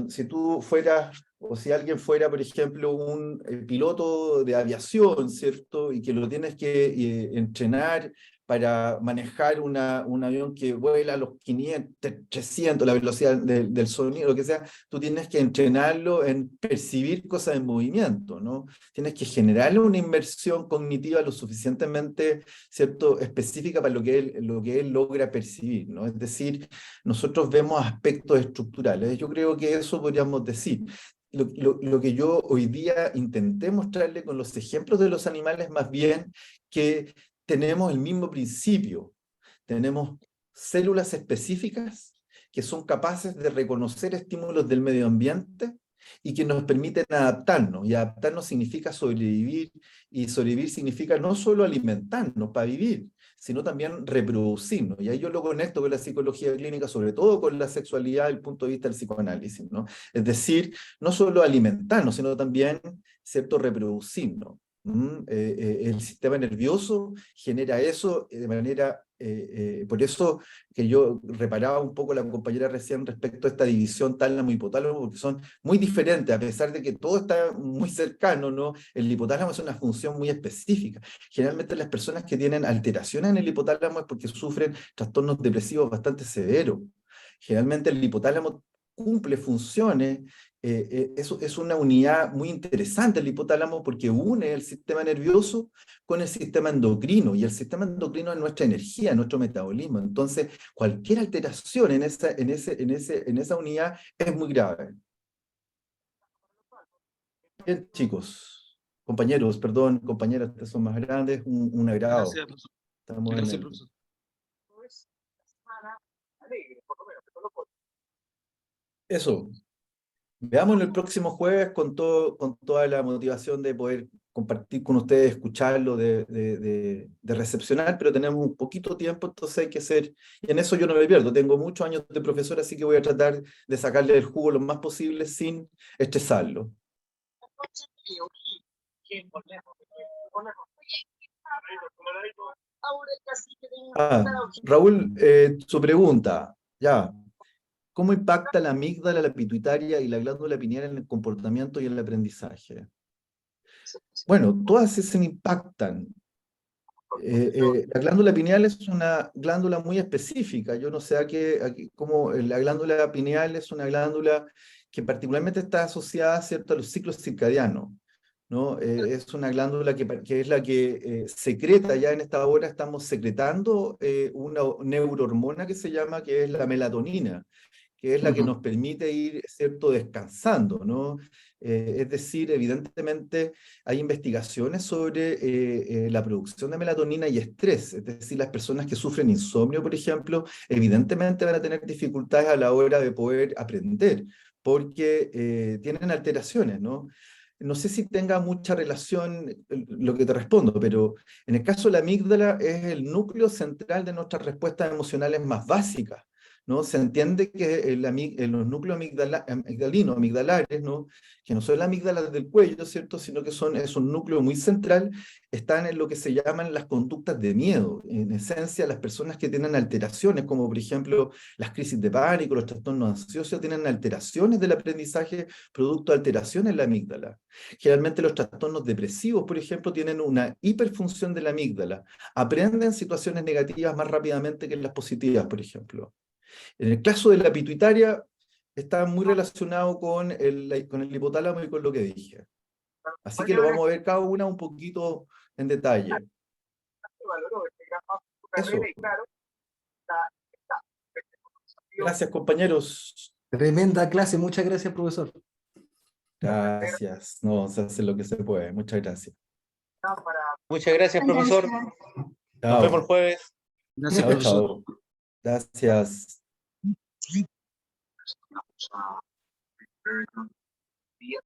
si tú fueras, o si alguien fuera, por ejemplo, un piloto de aviación, ¿cierto? Y que lo tienes que entrenar para manejar un avión que vuela a los 500, 300, la velocidad del sonido, lo que sea, tú tienes que entrenarlo en percibir cosas en movimiento, ¿no? Tienes que generarle una inmersión cognitiva lo suficientemente, ¿cierto?, específica para lo que él logra percibir, ¿no? Es decir, nosotros vemos aspectos estructurales. Yo creo que eso podríamos decir. Lo que yo hoy día intenté mostrarle con los ejemplos de los animales, más bien que tenemos el mismo principio. Tenemos células específicas que son capaces de reconocer estímulos del medio ambiente y que nos permiten adaptarnos. Y adaptarnos significa sobrevivir, y sobrevivir significa no solo alimentarnos para vivir, sino también reproducirnos. Y ahí yo lo conecto con la psicología clínica, sobre todo con la sexualidad desde el punto de vista del psicoanálisis, ¿no? Es decir, no solo alimentarnos, sino también, ¿cierto?, reproducirnos. El sistema nervioso genera eso de manera, por eso que yo reparaba un poco la compañera recién respecto a esta división tálamo-hipotálamo, porque son muy diferentes, a pesar de que todo está muy cercano, ¿no? El hipotálamo es una función muy específica. Generalmente las personas que tienen alteraciones en el hipotálamo es porque sufren trastornos depresivos bastante severos. Generalmente el hipotálamo cumple funciones. Es una unidad muy interesante el hipotálamo, porque une el sistema nervioso con el sistema endocrino, y el sistema endocrino es nuestra energía, nuestro metabolismo. Entonces, cualquier alteración en esa unidad es muy grave. Bien, chicos, compañeros, perdón, compañeras, ustedes son más grandes, un agrado. Gracias, profesor. Estamos Gracias, profesor. Eso. Veámoslo el próximo jueves con toda la motivación de poder compartir con ustedes, escucharlo, de recepcionar, pero tenemos un poquito tiempo, entonces hay que ser, y en eso yo no me pierdo, tengo muchos años de profesor, así que voy a tratar de sacarle el jugo lo más posible sin estresarlo. Raúl, su pregunta, ya. ¿Cómo impacta la amígdala, la pituitaria y la glándula pineal en el comportamiento y en el aprendizaje? Bueno, todas se impactan. La glándula pineal es una glándula muy específica. Yo no sé cómo la glándula pineal es una glándula que particularmente está asociada, ¿cierto?, a los ciclos circadianos, ¿no? Es una glándula que es la que secreta, ya en esta hora estamos secretando una neurohormona que se llama, que es la melatonina, que es la que nos permite ir, ¿cierto?, descansando, ¿no? Es decir, evidentemente hay investigaciones sobre la producción de melatonina y estrés. Es decir, las personas que sufren insomnio, por ejemplo, evidentemente van a tener dificultades a la hora de poder aprender, porque tienen alteraciones, ¿no? No sé si tenga mucha relación lo que te respondo, pero en el caso de la amígdala es el núcleo central de nuestras respuestas emocionales más básicas, ¿no? Se entiende que los núcleos amigdalares, ¿no? Que no son las amígdalas del cuello, ¿cierto? Sino que es un núcleo muy central, están en lo que se llaman las conductas de miedo. En esencia, las personas que tienen alteraciones, como por ejemplo las crisis de pánico, los trastornos ansiosos, tienen alteraciones del aprendizaje producto de alteraciones en la amígdala. Generalmente los trastornos depresivos, por ejemplo, tienen una hiperfunción de la amígdala. Aprenden situaciones negativas más rápidamente que las positivas, por ejemplo. En el caso de la pituitaria, está muy relacionado con el hipotálamo y con lo que dije. Así que lo vamos a ver cada una un poquito en detalle. Eso. Gracias, compañeros. Tremenda clase, muchas gracias, profesor. Gracias. No, se hace lo que se puede. Muchas gracias. Muchas gracias, profesor. Nos vemos el jueves. Gracias, Chao, profesor. chao. Gracias.